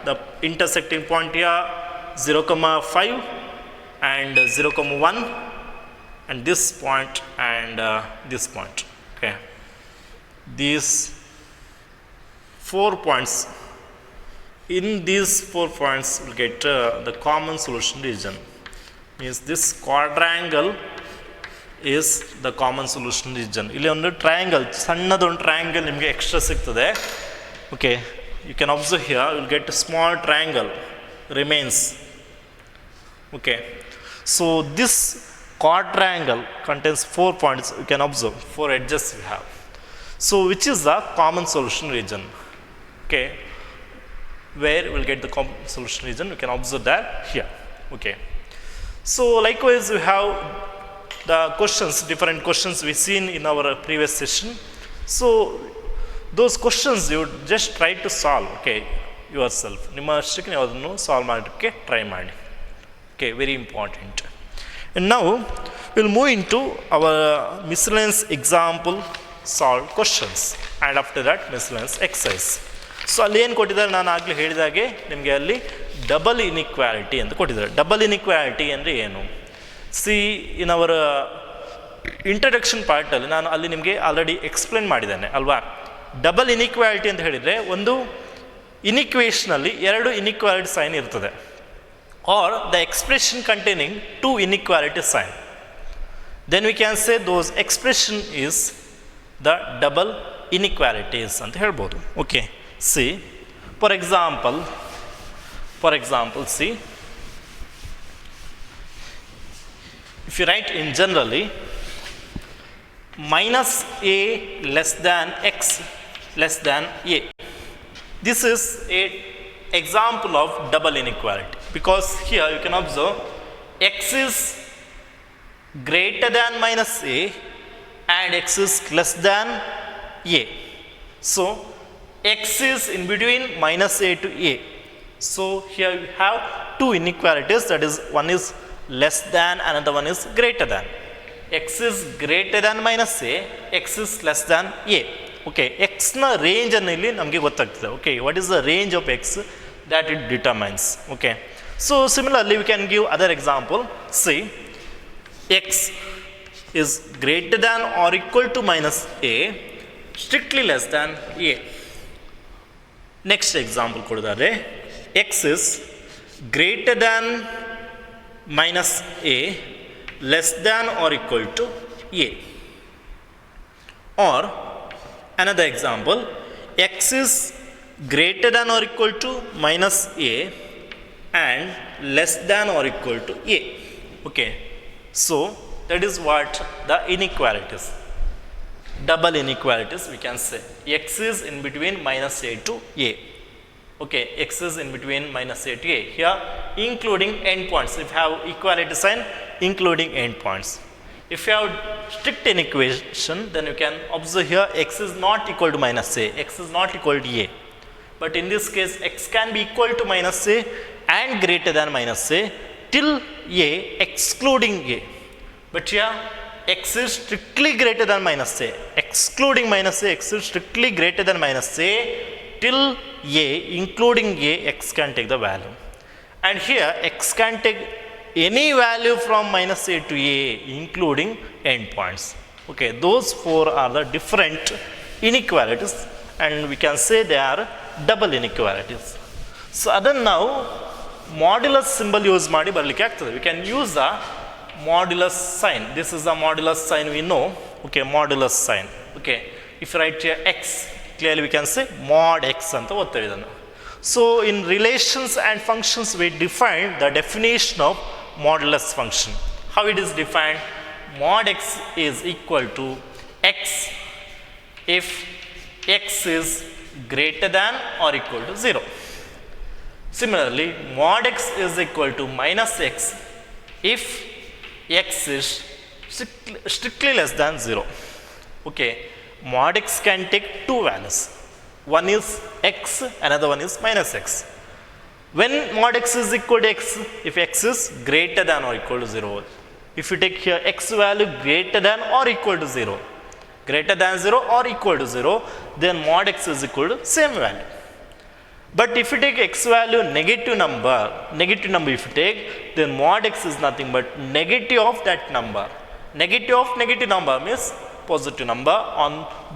the intersecting point here 0, 5 and 0, 1, and this point and this point. Okay, these 4 points, in these 4 points will get the common solution region, means this quadrangle is the common solution region. ಇಲ್ಲಿ ಒಂದು triangle, ಸಣ್ಣದೊಂದು triangle ನಿಮಗೆ extra ಸಿಗ್ತದೆ. Okay, you can observe here, you will get a small triangle remains. Okay, so this quadrangle contains 4 points, you can observe 4 edges we have. So which is the common solution region? Okay, where we will get the common solution region, you can observe that here. Okay, so likewise we have the questions, different questions we seen in our previous session. So those questions you just try to solve, okay, yourself. ನಿಮ್ಮ ಅಷ್ಟಕ್ಕೆ ನೀವು ಅದನ್ನು solve ಮಾಡೋಕ್ಕೆ try ಮಾಡಿ. Okay, very important. And now we'll move into our miscellaneous example solved questions, and after that miscellaneous exercise. So ಅಲ್ಲಿ ಏನು ಕೊಟ್ಟಿದ್ದಾರೆ, ನಾನು ಆಗಲೇ ಹೇಳಿದಾಗೆ ನಿಮಗೆ ಅಲ್ಲಿ ಡಬಲ್ ಇನ್ಇಕ್ವಾಲಿಟಿ ಅಂತ ಕೊಟ್ಟಿದ್ದಾರೆ. ಡಬಲ್ ಇನ್ಇಕ್ವಾಲಿಟಿ ಅಂದರೆ ಏನು? ಸಿ ಇನ್ ಅವರ ಇಂಟ್ರಡಕ್ಷನ್ ಪಾರ್ಟಲ್ಲಿ ನಾನು ಅಲ್ಲಿ ನಿಮಗೆ ಆಲ್ರೆಡಿ ಎಕ್ಸ್ಪ್ಲೇನ್ ಮಾಡಿದ್ದೇನೆ ಅಲ್ವಾ. ಡಬಲ್ ಇನ್ಇಕ್ವಾಲಿಟಿ ಅಂತ ಹೇಳಿದರೆ, ಒಂದು ಇನ್ಇಕ್ವೇಷನಲ್ಲಿ 2 ಇನ್ಇಕ್ವಾಲಿಟಿ ಸೈನ್ ಇರ್ತದೆ, or the expression containing 2 inequality sign. Then we can say those expression is the double inequalities ಅಂತ ಹೇಳ್ಬೋದು. Okay, see, for example, see, if you write in generally, minus a less than x less than a. This is a example of double inequality, because here you can observe x is greater than minus a and x is less than a. So x is in between minus a to a. So here we have two inequalities, that is, one is less than, another one is greater than. X is greater than minus a, x is less than a. Okay, x na range annili namge gottagtade. Okay, what is the range of x that it determines. Okay, so similarly we can give other example. See, x is greater than or equal to minus a, strictly less than a. Next example kodidare, x is greater than minus a less than or equal to a. Or another example, x is greater than or equal to minus a and less than or equal to a. Okay, so that is what the inequalities, double inequalities we can say. X is in between minus a to a. Okay, x is in between minus a to a. Here including endpoints. If you have equality sign, including endpoints. If you have strict inequation, then you can observe here x is not equal to minus a, x is not equal to a. But in this case, x can be equal to minus a and greater than minus a till a excluding a. But here x is strictly greater than minus a, excluding minus a, x is strictly greater than minus a till a including a, x can take the value. And here x can take any value from minus a to a including endpoints. Okay, those four are the different inequalities, and we can say they are double inequalities. So adana now modulus symbol use ಮಾಡಿ ಬರಲಿಕ್ಕೆ ಆಗ್ತದೆ. We can use the modulus sign. This is the modulus sign we know. Okay, modulus sign. Okay, if you write here x, clearly we can say mod x ಅಂತ ಓದ್ತೇವೆ ಇದನ್ನು. So in relations and functions we define the definition of modulus function. How it is defined? Mod x is equal to x if x is greater than or equal to 0. Similarly, mod x is equal to minus x if x is strictly less than 0. Okay, mod x can take two values. One is x, another one is minus x. When mod x is equal to x, if x is greater than or equal to 0. If you take here x value greater than or equal to 0, greater than 0 or equal to 0, then mod x is equal to same value. But if you take x value negative number if you take, then mod x is nothing but negative of that number. Negative of negative number means positive number. On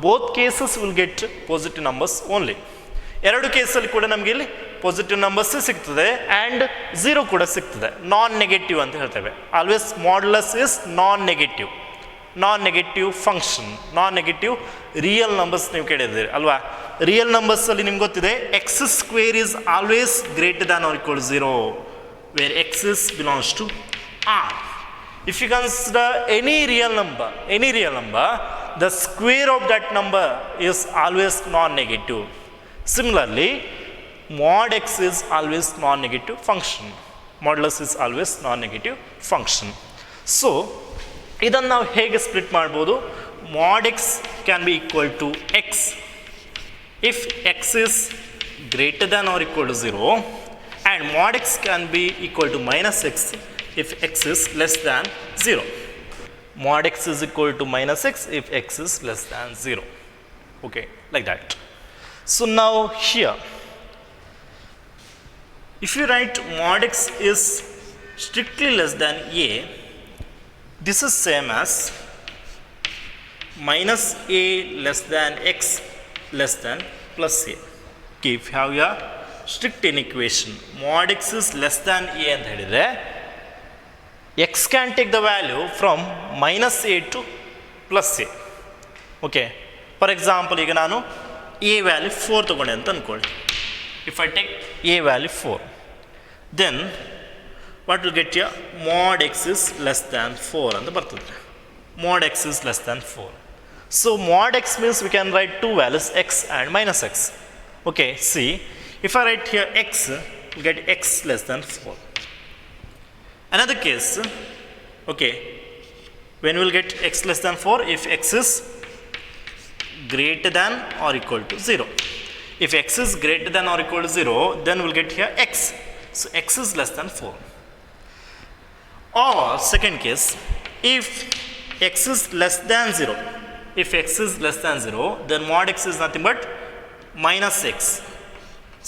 both cases we will get positive numbers only. ಎರಡು ಕೇಸಲ್ಲಿ ಕೂಡ ನಮಗೆ ಇಲ್ಲಿ positive numbers ಸಿಗ್ತದೆ and zero ಕೂಡ ಸಿಗ್ತದೆ. Non negative ಅಂತ ಹೇಳ್ತೇವೆ. Always modulus is non negative function, non negative real numbers ನೀವು ಕೇಳಿದ್ದೀರಿ ಅಲ್ವಾ. ರಿಯಲ್ ನಂಬರ್ಸಲ್ಲಿ ನಿಮ್ಗೆ ಗೊತ್ತಿದೆ x square is always greater than or equal to 0 where x is belongs to R. If you consider any real number, the square of that number is always non-negative. Similarly, mod x is always non-negative function. Modulus is always non-negative function. So, idannu ನಾವು ಹೇಗೆ split ಮಾಡಬಹುದು? Mod x can be equal to x if x is greater than or equal to 0, and mod x can be equal to minus x if x is less than 0. Mod x is equal to minus x if x is less than 0. Okay, like that. So now here, if you write mod x is strictly less than a, this is same as minus a less than x less than plus a. Okay, if you have a strict inequation, mod x is less than a ಅಂತ ಹೇಳಿದ್ರೆ x can take the value from minus a to plus a. Okay, for example, ಈಗ ನಾನು a value 4 ತಗೊಂಡೆ ಅಂತ ಅಂದ್ಕೊಳ್ಳಿ. If I take a value 4, then what will get here? Mod x is less than 4 ಅಂತ ಬರ್ತದೆ. Mod x is less than 4. So mod x means we can write two values, x and minus x. Okay, see, if I write here x, we'll get x less than 4. Another case, okay, when we'll get x less than 4, if x is greater than or equal to 0. If x is greater than or equal to 0, then we'll get here x. So x is less than 4. Or second case, if x is less than 0, if x is less than 0, then mod x is nothing but minus x.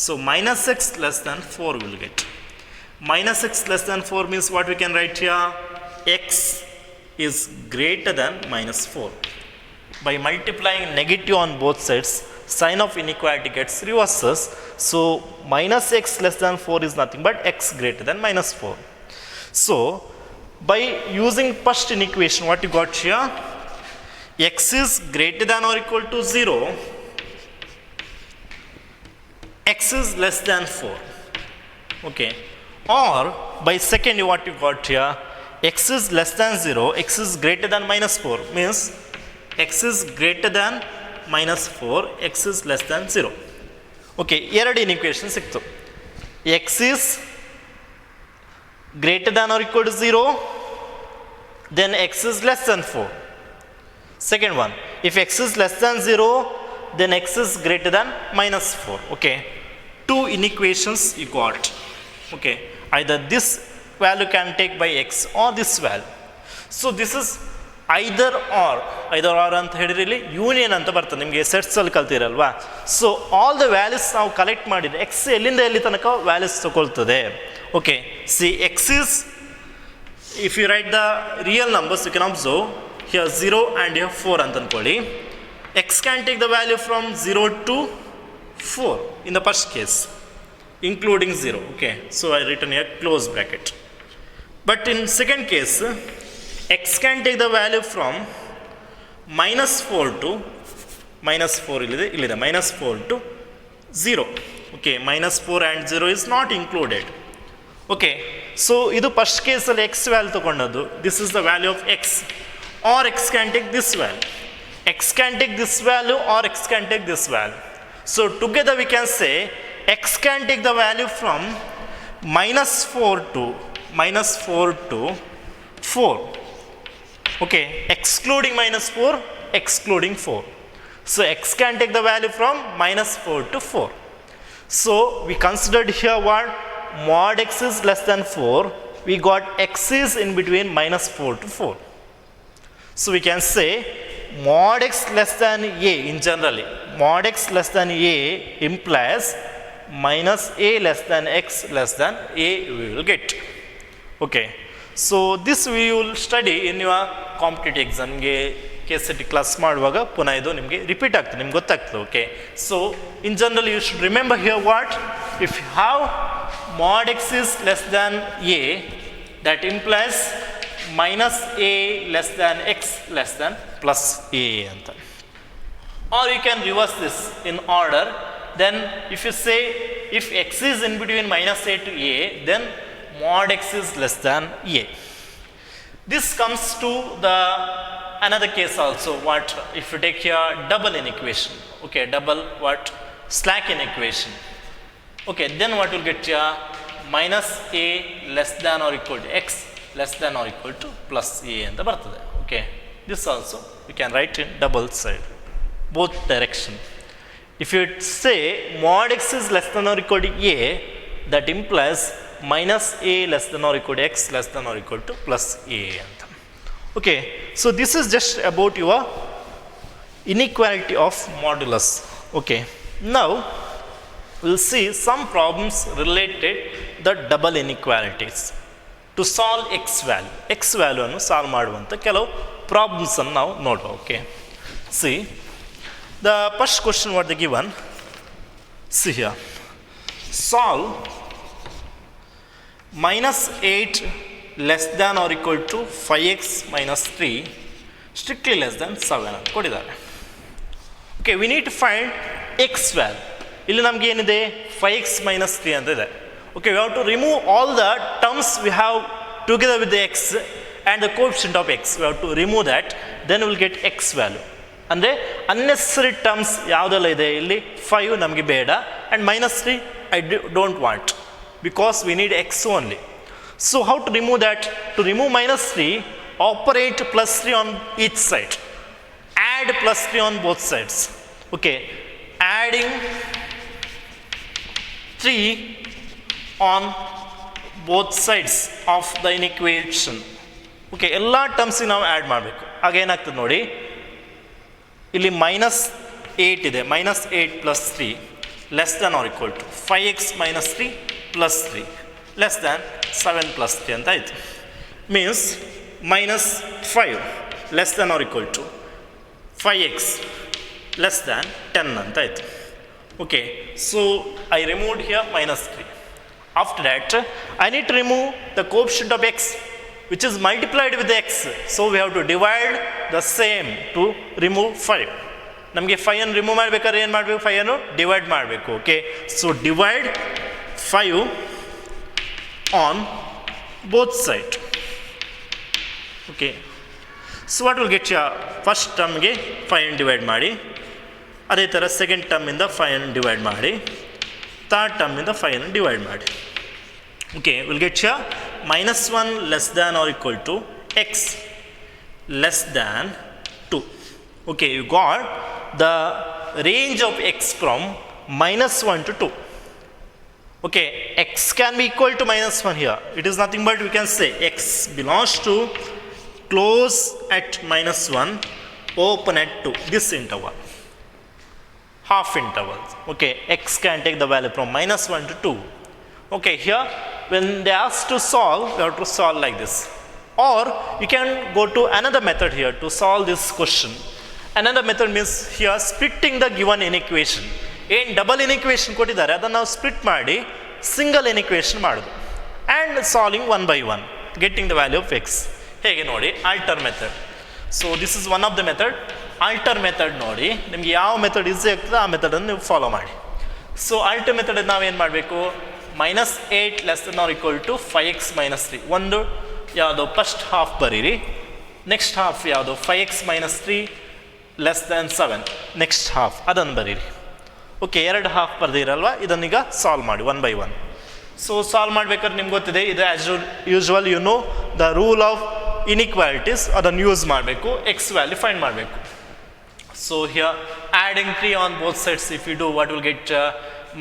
So minus x less than 4 will get. Minus x less than 4 means what we can write here? X is greater than minus 4. By multiplying negative on both sides, sign of inequality gets reverses. So minus x less than 4 is nothing but x greater than minus 4. So by using first inequation, what you got here? X is greater than or equal to 0, x is less than 4. Okay. Or by second, what you got here? X is less than 0, x is greater than minus 4 means x is greater than minus 4, x is less than 0. Okay, ಎರಡು ಇನಿಕ್ವೇಷನ್ ಸಿಕ್ತು. X is greater than or equal to 0, then x is less than 4. Second one, if x is less than 0, then x is greater than minus 4. Okay, two inequations you got. Okay, either this value can take by x or this value. So this is either or ಅಂತ ಹೇಳಿರಲಿ union ಅಂತ ಬರ್ತದೆ, ನಿಮಗೆ ಸೆಟ್ಸಲ್ಲಿ ಕಲ್ತಿರಲ್ವಾ. So all the values ನಾವು collect ಮಾಡಿದರೆ x ಎಲ್ಲಿಂದ ಎಲ್ಲಿ ತನಕ ವ್ಯಾಲ್ಯೂಸ್ ತಗೊಳ್ತದೆ. Okay, see x is, if you write the real numbers you can observe here 0 and here 4 ಅಂತ ಅಂದ್ಕೊಳ್ಳಿ. X can take the value from 0 to 4 in the first case, including 0. Okay, so I written here close bracket. But in second case, x can take the value from minus 4 to minus 4 illide minus 4 to 0. Okay, minus 4 and 0 is not included. Okay, so idu first case alli x value tagondadu, this is the value of x, or x can take this value, x can take this value, or x can take this value. So together we can say x can take the value from minus 4 to 4. Okay, excluding minus 4, excluding 4. So x can take the value from minus 4 to 4. So we considered here what? Mod x is less than 4. We got x is in between minus 4 to 4. So we can say mod x less than a in generally. Mod x less than a implies minus a less than x less than a we will get. Okay, so this we will study in your competitive exam. ನಿಮಗೆ KCET class ಮಾಡುವಾಗ ಪುನಃ ಇದು ನಿಮಗೆ repeat ಆಗ್ತದೆ, ನಿಮ್ಗೆ ಗೊತ್ತಾಗ್ತದೆ. Okay, so in general you should remember here what, if you have mod x is less than a, that implies minus a less than x less than plus a ಅಂತ. Or you can reverse this in order. Then if you say if x is in between minus a to a, then mod x is less than a. This comes to the another case also. What if you take here double inequation? Okay, double what? Slack inequation. Okay, then what will get here? Minus a less than or equal to x less than or equal to plus a ಅಂತ ಬರ್ತದೆ. Okay, this also we can write in double side, both direction. If you say mod x is less than or equal to a, that implies minus a less than or equal to x less than or equal to plus a ಅಂತ. Okay, so this is just about your inequality of modulus. Okay, now we'll see some problems related the double inequalities. To solve x value ಅನ್ನು solve ಮಾಡುವಂಥ ಕೆಲವು problems ಅನ್ನು ನಾವು ನೋಡುವ. Okay, see the first question what they given, see here, solve minus 8 less than or equal to 5x minus 3 strictly less than 7 ಅಂತ ಕೊಟ್ಟಿದ್ದಾರೆ. Okay, we need to find x value. ಇಲ್ಲಿ ನಮಗೆ ಏನಿದೆ 5x minus 3 ಅಂತ ಇದೆ. Okay, we have to remove all the terms we have together with the x and the coefficient of x. We have to remove that, then we will get x value. ಅಂದರೆ unnecessary terms ಯಾವುದೆಲ್ಲ ಇದೆ ಇಲ್ಲಿ 5 ನಮಗೆ ಬೇಡ and -3 I don't want because we need x only. So how to remove that? To remove -3, operate +3 on each side. Add +3 on both sides. Okay, adding 3 on both sides of the inequation. Okay, ಎಲ್ಲ ಟರ್ಮ್ಸಿಗೆ ನಾವು add ಮಾಡಬೇಕು. ಆಗ ಏನಾಗ್ತದೆ ನೋಡಿ, ಇಲ್ಲಿ -8 ಇದೆ, -8 + 3 less than or equal to 5x - 3 + 3 less than 7 + 3 ಅಂತ ಆಯಿತು. Means -5 less than or equal to 5x less than 10 ಅಂತ ಆಯಿತು. Okay, so I removed here -3. After that, I need to remove the coefficient of x which is multiplied with x. So we have to divide the same to remove 5. ನಮಗೆ 5 ಅನ್ನು remove ಮಾಡಬೇಕಾದ್ರೆ ಏನು ಮಾಡಬೇಕು, 5 ಅನ್ನು divide ಮಾಡಬೇಕು. Okay, so divide 5 on both side. Okay, so what will get you, first ಟರ್ಮ್ಗೆ 5 ಅನ್ನು divide ಮಾಡಿ, ಅದೇ ಥರ ಸೆಕೆಂಡ್ ಟರ್ಮಿಂದ 5 ಅನ್ನು ಡಿವೈಡ್ ಮಾಡಿ, ಥರ್ಡ್ ಟರ್ಮಿಂದ 5 ಅನ್ನು ಡಿವೈಡ್ ಮಾಡಿ. Okay, will get you -1 less than or equal to x less than 2. Okay, you got the range of x from -1 to 2. Okay, x can be equal to -1 here. It is nothing but we can say x belongs to close at -1, open at 2. This interval, half intervals. Okay, x can take the value from -1 to 2. Okay, here when they ask to solve, you have to solve like this. Or you can go to another method here to solve this question. Another method means here splitting the given inequation. ಏನು double inequation ಕೊಟ್ಟಿದ್ದಾರೆ ಅದನ್ನು ನಾವು split ಮಾಡಿ single inequation ಮಾಡೋದು and solving 1 by 1 getting the value of x. ಹೇಗೆ ನೋಡಿ, alter method. So this is one of the method. Alter method ನೋಡಿ, ನಿಮಗೆ ಯಾವ ಮೆಥಡ್ ಈಸಿ ಆಗ್ತದೆ ಆ ಮೆಥಡನ್ನು ನೀವು ಫಾಲೋ ಮಾಡಿ. ಸೊ ಆಲ್ಟರ್ ಮೆಥಡ್ ನಾವೇನು ಮಾಡಬೇಕು, -8 less than or equal to 5x - 3. ಒಂದು ಯಾವುದು ಫಸ್ಟ್ ಹಾಫ್ ಬರೀರಿ, ನೆಕ್ಸ್ಟ್ ಹಾಫ್ ಯಾವುದು 5x - 3 less than 7, next half ಅದನ್ನು ಬರೀರಿ. ಓಕೆ, ಎರಡು ಹಾಫ್ ಬರ್ದಿರಲ್ವ, ಇದನ್ನೀಗ ಸಾಲ್ವ್ ಮಾಡಿ 1 by 1. ಸೊ ಸಾಲ್ವ್ ಮಾಡ್ಬೇಕಾದ್ರೆ ನಿಮ್ಗೆ ಗೊತ್ತಿದೆ, ಇದು as usual you know the rule of inequalities, ಅದನ್ನು ಯೂಸ್ ಮಾಡಬೇಕು, ಎಕ್ಸ್ ವ್ಯಾಲ್ಯೂ ಫೈಂಡ್ ಮಾಡಬೇಕು. So here adding 3 on both sides, if you do what will get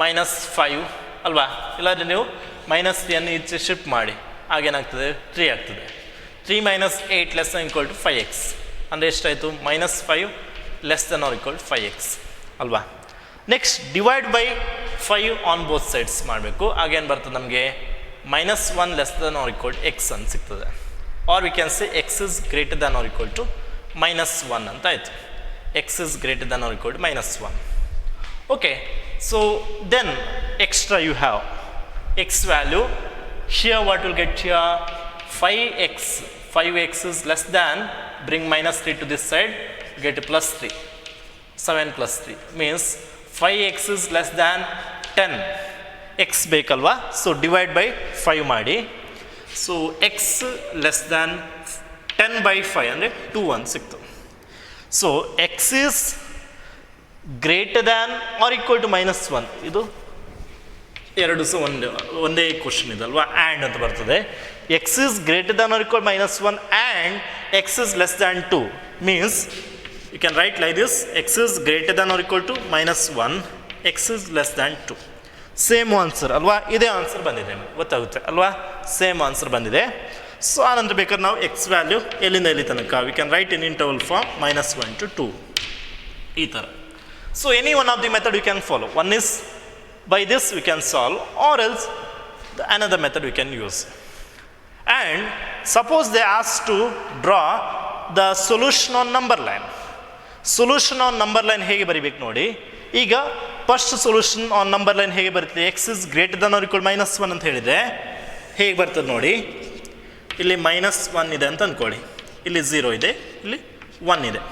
-5 ಅಲ್ವಾ, ಇಲ್ಲಾಂದರೆ ನೀವು -3 ಅನ್ನು ಈಚೆ ಶಿಫ್ಟ್ ಮಾಡಿ, ಆಗೇನಾಗ್ತದೆ 3 ಆಗ್ತದೆ. 3 - 8 less than equal to 5x ಅಂದರೆ ಎಷ್ಟಾಯಿತು, -5 less than or equal to 5x ಅಲ್ವಾ. Next divide by 5 on both sides ಮಾಡಬೇಕು, ಆಗೇನು ಬರ್ತದೆ ನಮಗೆ -1 less than or equal to x ಅಂತ ಸಿಗ್ತದೆ. Or we can say x is greater than or equal to -1 ಅಂತ ಆಯಿತು. x is greater than or equal to -1. Okay, so then extra you have x value here, what will get here 5x is less than, bring -3 to this side, get +3, 7 + 3 means 5x is less than 10. x ಬೇಕಲ್ವಾ, so divide by 5 ಮಾಡಿ. So x less than 10 by 5 ಅಂದರೆ 2 ಅಂತ ಸಿಕ್ತು. So x is greater than or equal to -1, ಇದು ಎರಡು ಸಹ ಒಂದೇ question ಇದಲ್ವಾ, and ಅಂತ ಬರ್ತದೆ. x is greater than or equal to -1 and x is less than 2 means you can write like this, x is greater than or equal to -1, x is less than 2. Same answer ಅಲ್ವಾ, ಇದೇ answer ಬಂದಿದೆ ನಿಮಗೆ ಗೊತ್ತಾಗುತ್ತೆ ಅಲ್ವಾ, same answer ಬಂದಿದೆ. So ಆನಂತರ ಬೇಕಾದ್ರೆ ನಾವು ಎಕ್ಸ್ ವ್ಯಾಲ್ಯೂ ಎಲ್ಲಿಂದ ಎಲ್ಲಿ ತನಕ we can write in interval form -1 to 2 ಈ ಥರ. So any one of the method you can follow. One is by this we can solve, or else another method we can use. And suppose they ask to draw the solution on number line. Solution on number line ಹೇಗೆ ಬರಿಬೇಕು ನೋಡಿ. ಈಗ first solution on number line ಹೇಗೆ ಬರುತ್ತೆ, x is greater than or equal to -1 ಅಂತ ಹೇಳಿದರೆ ಹೇಗೆ ಬರ್ತದೆ ನೋಡಿ. ಇಲ್ಲಿ -1 ಇದೆ ಅಂತ ಅಂದ್ಕೊಳ್ಳಿ, ಇಲ್ಲಿ 0 ಇದೆ, ಇಲ್ಲಿ 1 ಇದೆ.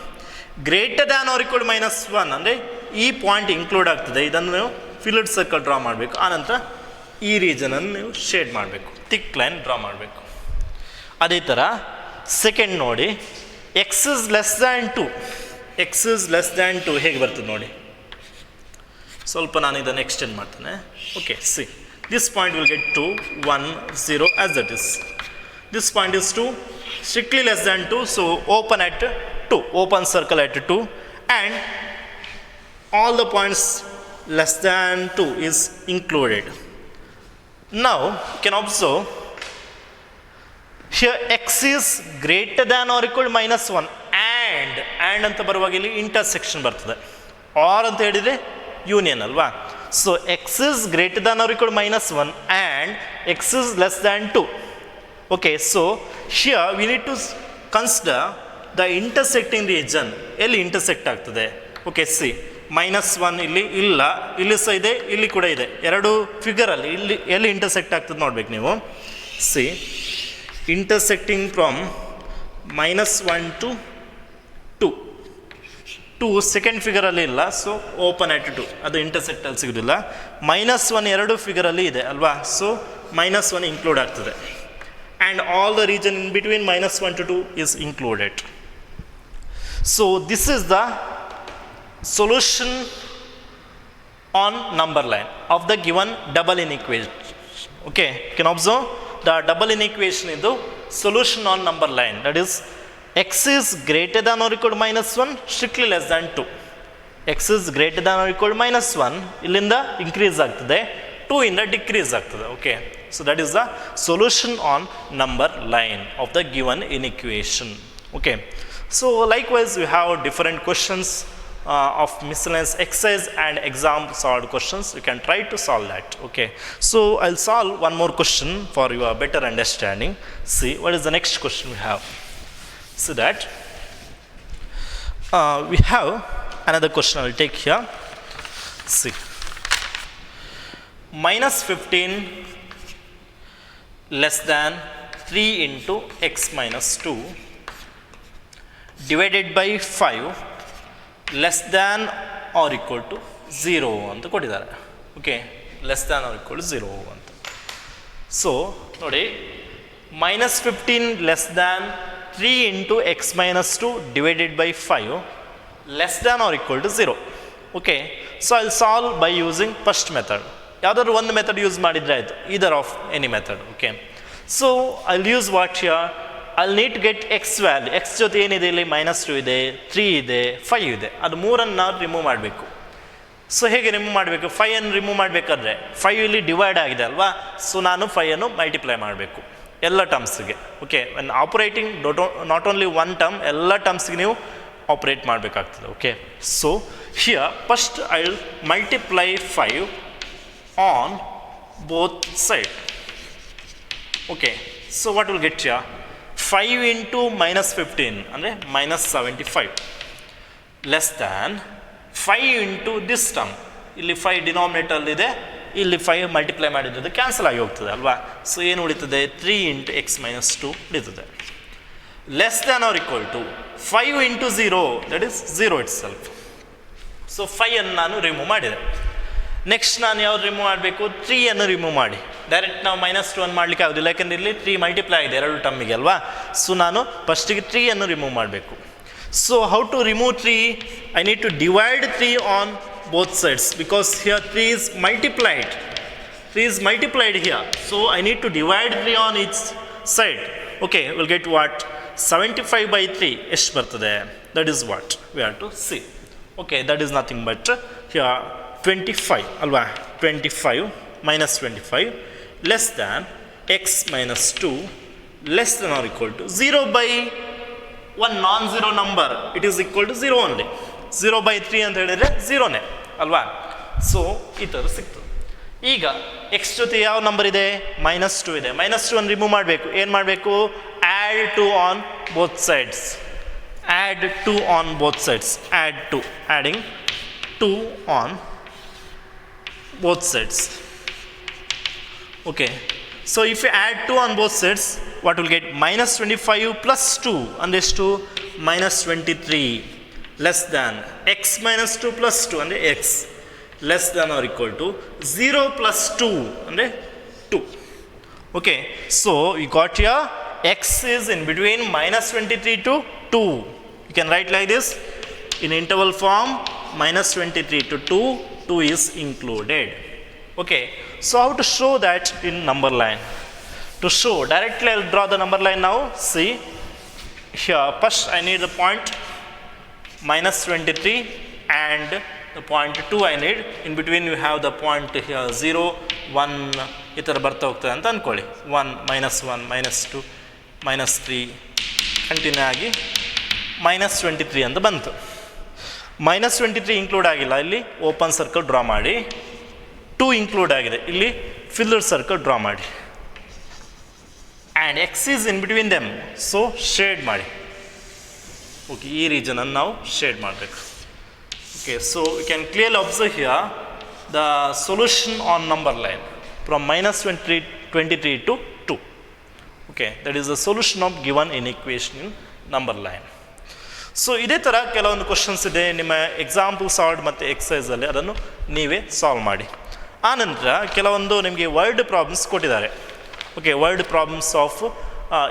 ಗ್ರೇಟರ್ ದ್ಯಾನ್ ಆರ್ ಈಕ್ವಲ್ -1 ಅಂದರೆ ಈ ಪಾಯಿಂಟ್ ಇನ್ಕ್ಲೂಡ್ ಆಗ್ತದೆ. ಇದನ್ನು ನೀವು ಫಿಲ್ಡ್ ಸರ್ಕಲ್ ಡ್ರಾ ಮಾಡಬೇಕು. ಆನಂತರ ಈ ರೀಜನನ್ನು ನೀವು ಶೇಡ್ ಮಾಡಬೇಕು, ಥಿಕ್ ಲೈನ್ ಡ್ರಾ ಮಾಡಬೇಕು. ಅದೇ ಥರ ಸೆಕೆಂಡ್ ನೋಡಿ, x is less than 2 X is less than 2 ಹೇಗೆ ಬರ್ತದೆ ನೋಡಿ, ಸ್ವಲ್ಪ ನಾನು ಇದನ್ನು ಎಕ್ಸ್ಟೆಂಡ್ ಮಾಡ್ತೇನೆ. Okay, see this point will get 2 1 0 as that is. This point is 2 strictly less than 2, so open at 2, open circle at 2, and all the points less than 2 is included. Now you can observe here x is greater than or equal to -1 and ಅಂತ ಬರುವಾಗ ಇಲ್ಲಿ intersection ಬರ್ತದೆ. R ಅಂತ ಹೇಳಿದರೆ union ಅಲ್ವಾ. So x is greater than or equal -1 and x is less than 2. Okay, so here we need to consider the intersecting region. ಎಲ್ಲಿ intersect ಆಗ್ತದೆ? Okay, see -1 ಇಲ್ಲಿ ಇಲ್ಲ, ಇಲ್ಲಿ ಸಹ ಇದೆ, ಇಲ್ಲಿ ಕೂಡ ಇದೆ. ಎರಡು ಫಿಗರಲ್ಲಿ ಇಲ್ಲಿ ಎಲ್ಲಿ ಇಂಟರ್ಸೆಕ್ಟ್ ಆಗ್ತದೆ ನೋಡ್ಬೇಕು ನೀವು. See intersecting from -1 to 2 second ಫಿಗರಲ್ಲಿ ಇಲ್ಲ, ಸೊ ಓಪನ್ ಅಟ್ 2 ಅದು ಇಂಟರ್ಸೆಕ್ಟಲ್ಲಿ ಸಿಗೋದಿಲ್ಲ. -1 ಎರಡು ಫಿಗರಲ್ಲಿ ಇದೆ ಅಲ್ವಾ, ಸೊ -1 ಇನ್ಕ್ಲೂಡ್ ಆಗ್ತದೆ. And all the region in between -1 to 2 is included. So this is the solution on number line of the given double inequation. Okay, you can observe the double inequation is the solution on number line, that is x is greater than or equal to -1 strictly less than 2. x is greater than or equal to -1 ಇಲ್ಲಿಂದ increase ಆಗ್ತದೆ, 2 ಇಂದ decrease ಆಗ್ತದೆ. Okay, so that is the solution on number line of the given inequation. Okay, so likewise we have different questions of miscellaneous exercise and exam solved questions. You can try to solve that. Okay, so I'll solve one more question for your better understanding. See what is the next question we have. So that we have another question I will take here. See, -15 less than 3 into x minus 2 divided by 5 less than or equal to 0 ಅಂತ ಕೊಟ್ಟಿದ್ದಾರೆ. Okay, less than or equal to 0 ಅಂತ. So ನೋಡಿ, -15 less than 3 into x minus 2 divided by 5 less than or equal to 0. Okay, so I'll solve by using first method. ಯಾವುದಾದ್ರು ಒಂದು method use ಮಾಡಿದರೆ ಆಯಿತು, ಇದರ್ of any method. Okay, so I'll use what here, I'll need to get x value. X ಜೊತೆ ಏನಿದೆ ಇಲ್ಲಿ -2 ಇದೆ, 3 ಇದೆ, 5 ಇದೆ, ಅದು ಮೂರನ್ನು ನಾವು ರಿಮೂವ್ ಮಾಡಬೇಕು. ಸೊ ಹೇಗೆ ರಿಮೂವ್ ಮಾಡಬೇಕು? 5 ರಿಮೂವ್ ಮಾಡಬೇಕಾದ್ರೆ 5 ಇಲ್ಲಿ ಡಿವೈಡ್ ಆಗಿದೆ ಅಲ್ವಾ, ಸೊ ನಾನು 5 ಮಲ್ಟಿಪ್ಲೈ ಮಾಡಬೇಕು ಎಲ್ಲ ಟರ್ಮ್ಸ್ಗೆ. Okay, when operating not only one term, ಎಲ್ಲ ಟರ್ಮ್ಸ್ಗೆ ನೀವು ಆಪರೇಟ್ ಮಾಡಬೇಕಾಗ್ತದೆ. Okay, so here first I will multiply 5 on both side. Okay, so what will get here? 5 into -15 ಅಂದರೆ -75 less than 5 into this term. ಇಲ್ಲಿ 5 ಡಿನಾಮಿನೇಟರ್ಲಿದೆ, ಇಲ್ಲಿ 5 ಮಲ್ಟಿಪ್ಲೈ ಮಾಡಿದ್ದು cancel ಆಗಿ ಹೋಗ್ತದೆ ಅಲ್ವಾ. ಸೊ ಏನು ಉಳಿತದೆ? 3 into x minus 2 ಉಳಿತದೆ. Less than or equal to 5 into 0, that is 0 itself. So 5 ನಾನು ರಿಮೂವ್ ಮಾಡಿದೆ. ನೆಕ್ಸ್ಟ್ ನಾನು ಯಾವ್ದು ರಿಮೂವ್ ಮಾಡಬೇಕು? 3 ರಿಮೂವ್ ಮಾಡಿ. ಡೈರೆಕ್ಟ್ ನಾವು -2 ಮಾಡಲಿಕ್ಕೆ ಆಗೋದಿಲ್ಲ, ಯಾಕೆಂದರೆ ಇಲ್ಲಿ 3 ಮಲ್ಟಿಪ್ಲೈ ಆಗಿದೆ ಎರಡು ಟರ್ಮಿಗೆ ಅಲ್ವಾ. ಸೊ ನಾನು ಫಸ್ಟಿಗೆ 3 ರಿಮೂವ್ ಮಾಡಬೇಕು. So how to remove 3? I need to divide 3 on both sides, because here 3 is multiplied. 3 is multiplied here, so I need to divide 3 on each side. Okay, we'll get what? 75 by 3 ಎಷ್ಟು ಬರ್ತದೆ? That is what we have to see. Okay, that is nothing but here 25 ಅಲ್ವಾ. 25 minus 25 less than x minus 2 less than or equal to 0 by one non-zero number, it is equal to 0 only. 0 by 3 ಅಂತ ಹೇಳಿದರೆ 0ನೇ ಅಲ್ವಾ. So ಈ ಥರ ಸಿಗ್ತದೆ. ಈಗ X ಜೊತೆ ಯಾವ ನಂಬರ್ ಇದೆ? -2 ಇದೆ. -2 ರಿಮೂವ್ ಮಾಡಬೇಕು. ಏನು ಮಾಡಬೇಕು? Add 2 on both sides. Add 2 on both sides. Add 2, adding 2 on both sides. Okay, so if you add 2 on both sides, what will get? -25 plus 2 ಅಂದರೆ ಎಷ್ಟು? -23 less than x minus 2 plus 2 ಅಂದರೆ x less than or equal to 0 plus 2 ಅಂದರೆ 2. Okay, so you got here x is in between -23 to 2. You can write like this, in interval form minus 23 to 2 is included. Okay, so how to show that in number line? To show directly, I'll draw the number line now. See here, first I need the point minus 23 and the point 2 I need. In between you have the point here 0 1 ಈ ಥರ ಬರ್ತಾ ಹೋಗ್ತದೆ ಅಂತ ಅಂದ್ಕೊಳ್ಳಿ. 1 -1 -2 -3 continue ಆಗಿ -23 ಅಂತ ಬಂತು. -23 include ಆಗಿಲ್ಲ, ಇಲ್ಲಿ ಓಪನ್ ಸರ್ಕಲ್ ಡ್ರಾ ಮಾಡಿ. 2 ಇನ್ಕ್ಲೂಡ್ ಆಗಿದೆ, ಇಲ್ಲಿ ಫಿಲ್ಲರ್ ಸರ್ಕಲ್ ಡ್ರಾ ಮಾಡಿ. And x is in between them, so shade ಮಾಡಿ. ಓಕೆ, ಈ ರೀಜನನ್ನು ನಾವು ಶೇಡ್ ಮಾಡಬೇಕು. Okay, so you can clearly observe here the solution on number line from -23 to 2. Okay, that is the solution of given inequation in number line. So ಇದೇ ಥರ ಕೆಲವೊಂದು questions ಇದೆ ನಿಮ್ಮ ಎಕ್ಸಾಂಪಲ್ ಸಾಲ್ವ್ ಮತ್ತು ಎಕ್ಸಸೈಸಲ್ಲಿ, ಅದನ್ನು ನೀವೇ ಸಾಲ್ವ್ ಮಾಡಿ. ಆನಂತರ ಕೆಲವೊಂದು ನಿಮಗೆ ವರ್ಡ್ ಪ್ರಾಬ್ಲಮ್ಸ್ ಕೊಟ್ಟಿದ್ದಾರೆ. Okay, word problems of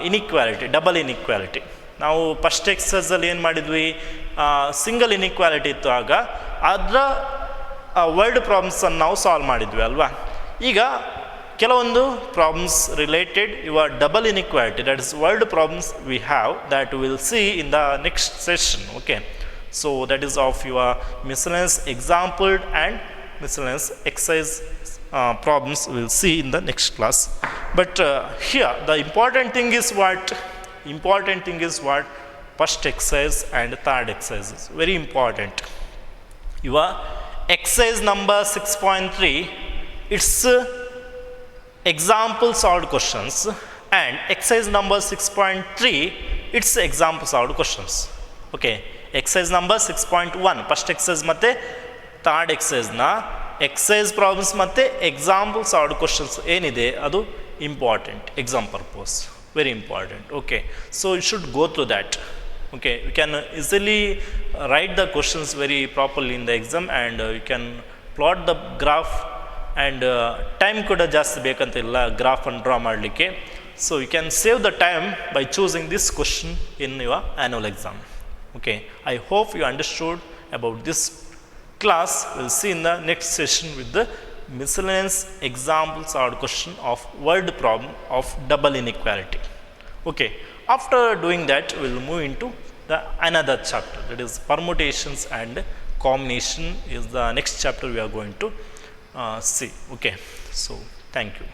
inequality, double inequality. ನಾವು ಫಸ್ಟ್ ಎಕ್ಸಸೈಸಲ್ಲಿ ಏನು ಮಾಡಿದ್ವಿ, ಸಿಂಗಲ್ ಇನಿಕ್ವಾಲಿಟಿ ಇತ್ತು, ಆಗ ಅದರ ವರ್ಡ್ ಪ್ರಾಬ್ಲಮ್ಸನ್ನು ನಾವು ಸಾಲ್ವ್ ಮಾಡಿದ್ವಿ ಅಲ್ವಾ. ಈಗ ಕೆಲವೊಂದು problems related your double inequality, that is word problems we have, that will see in the next session. Okay, so that is of your miscellaneous examples and miscellaneous exercise problems we'll see in the next class. But here the important thing is what first exercise and third exercise is very important. Your exercise number 6.3, it's example solved questions, and exercise number 6.3, it's example solved questions. Okay, exercise number 6.1 first exercise ಮತ್ತೆ third exercise na exercise problems ಮತ್ತು example solved questions ಏನಿದೆ ಅದು important, exam purpose very important. Okay, so you should go through that. Okay, you can easily write the questions very properly in the exam, and you can plot the graph, and time ಕೂಡ ಜಾಸ್ತಿ ಬೇಕಂತಿಲ್ಲ ಗ್ರಾಫನ್ನು draw ಮಾಡಲಿಕ್ಕೆ. So you can save the time by choosing this question in your annual exam. Okay, I hope you understood about this class. We'll see in the next session with the miscellaneous examples or question of word problem of double inequality. Okay, after doing that we'll move into the another chapter, that is permutations and combination is the next chapter we are going to see. Okay, so thank you.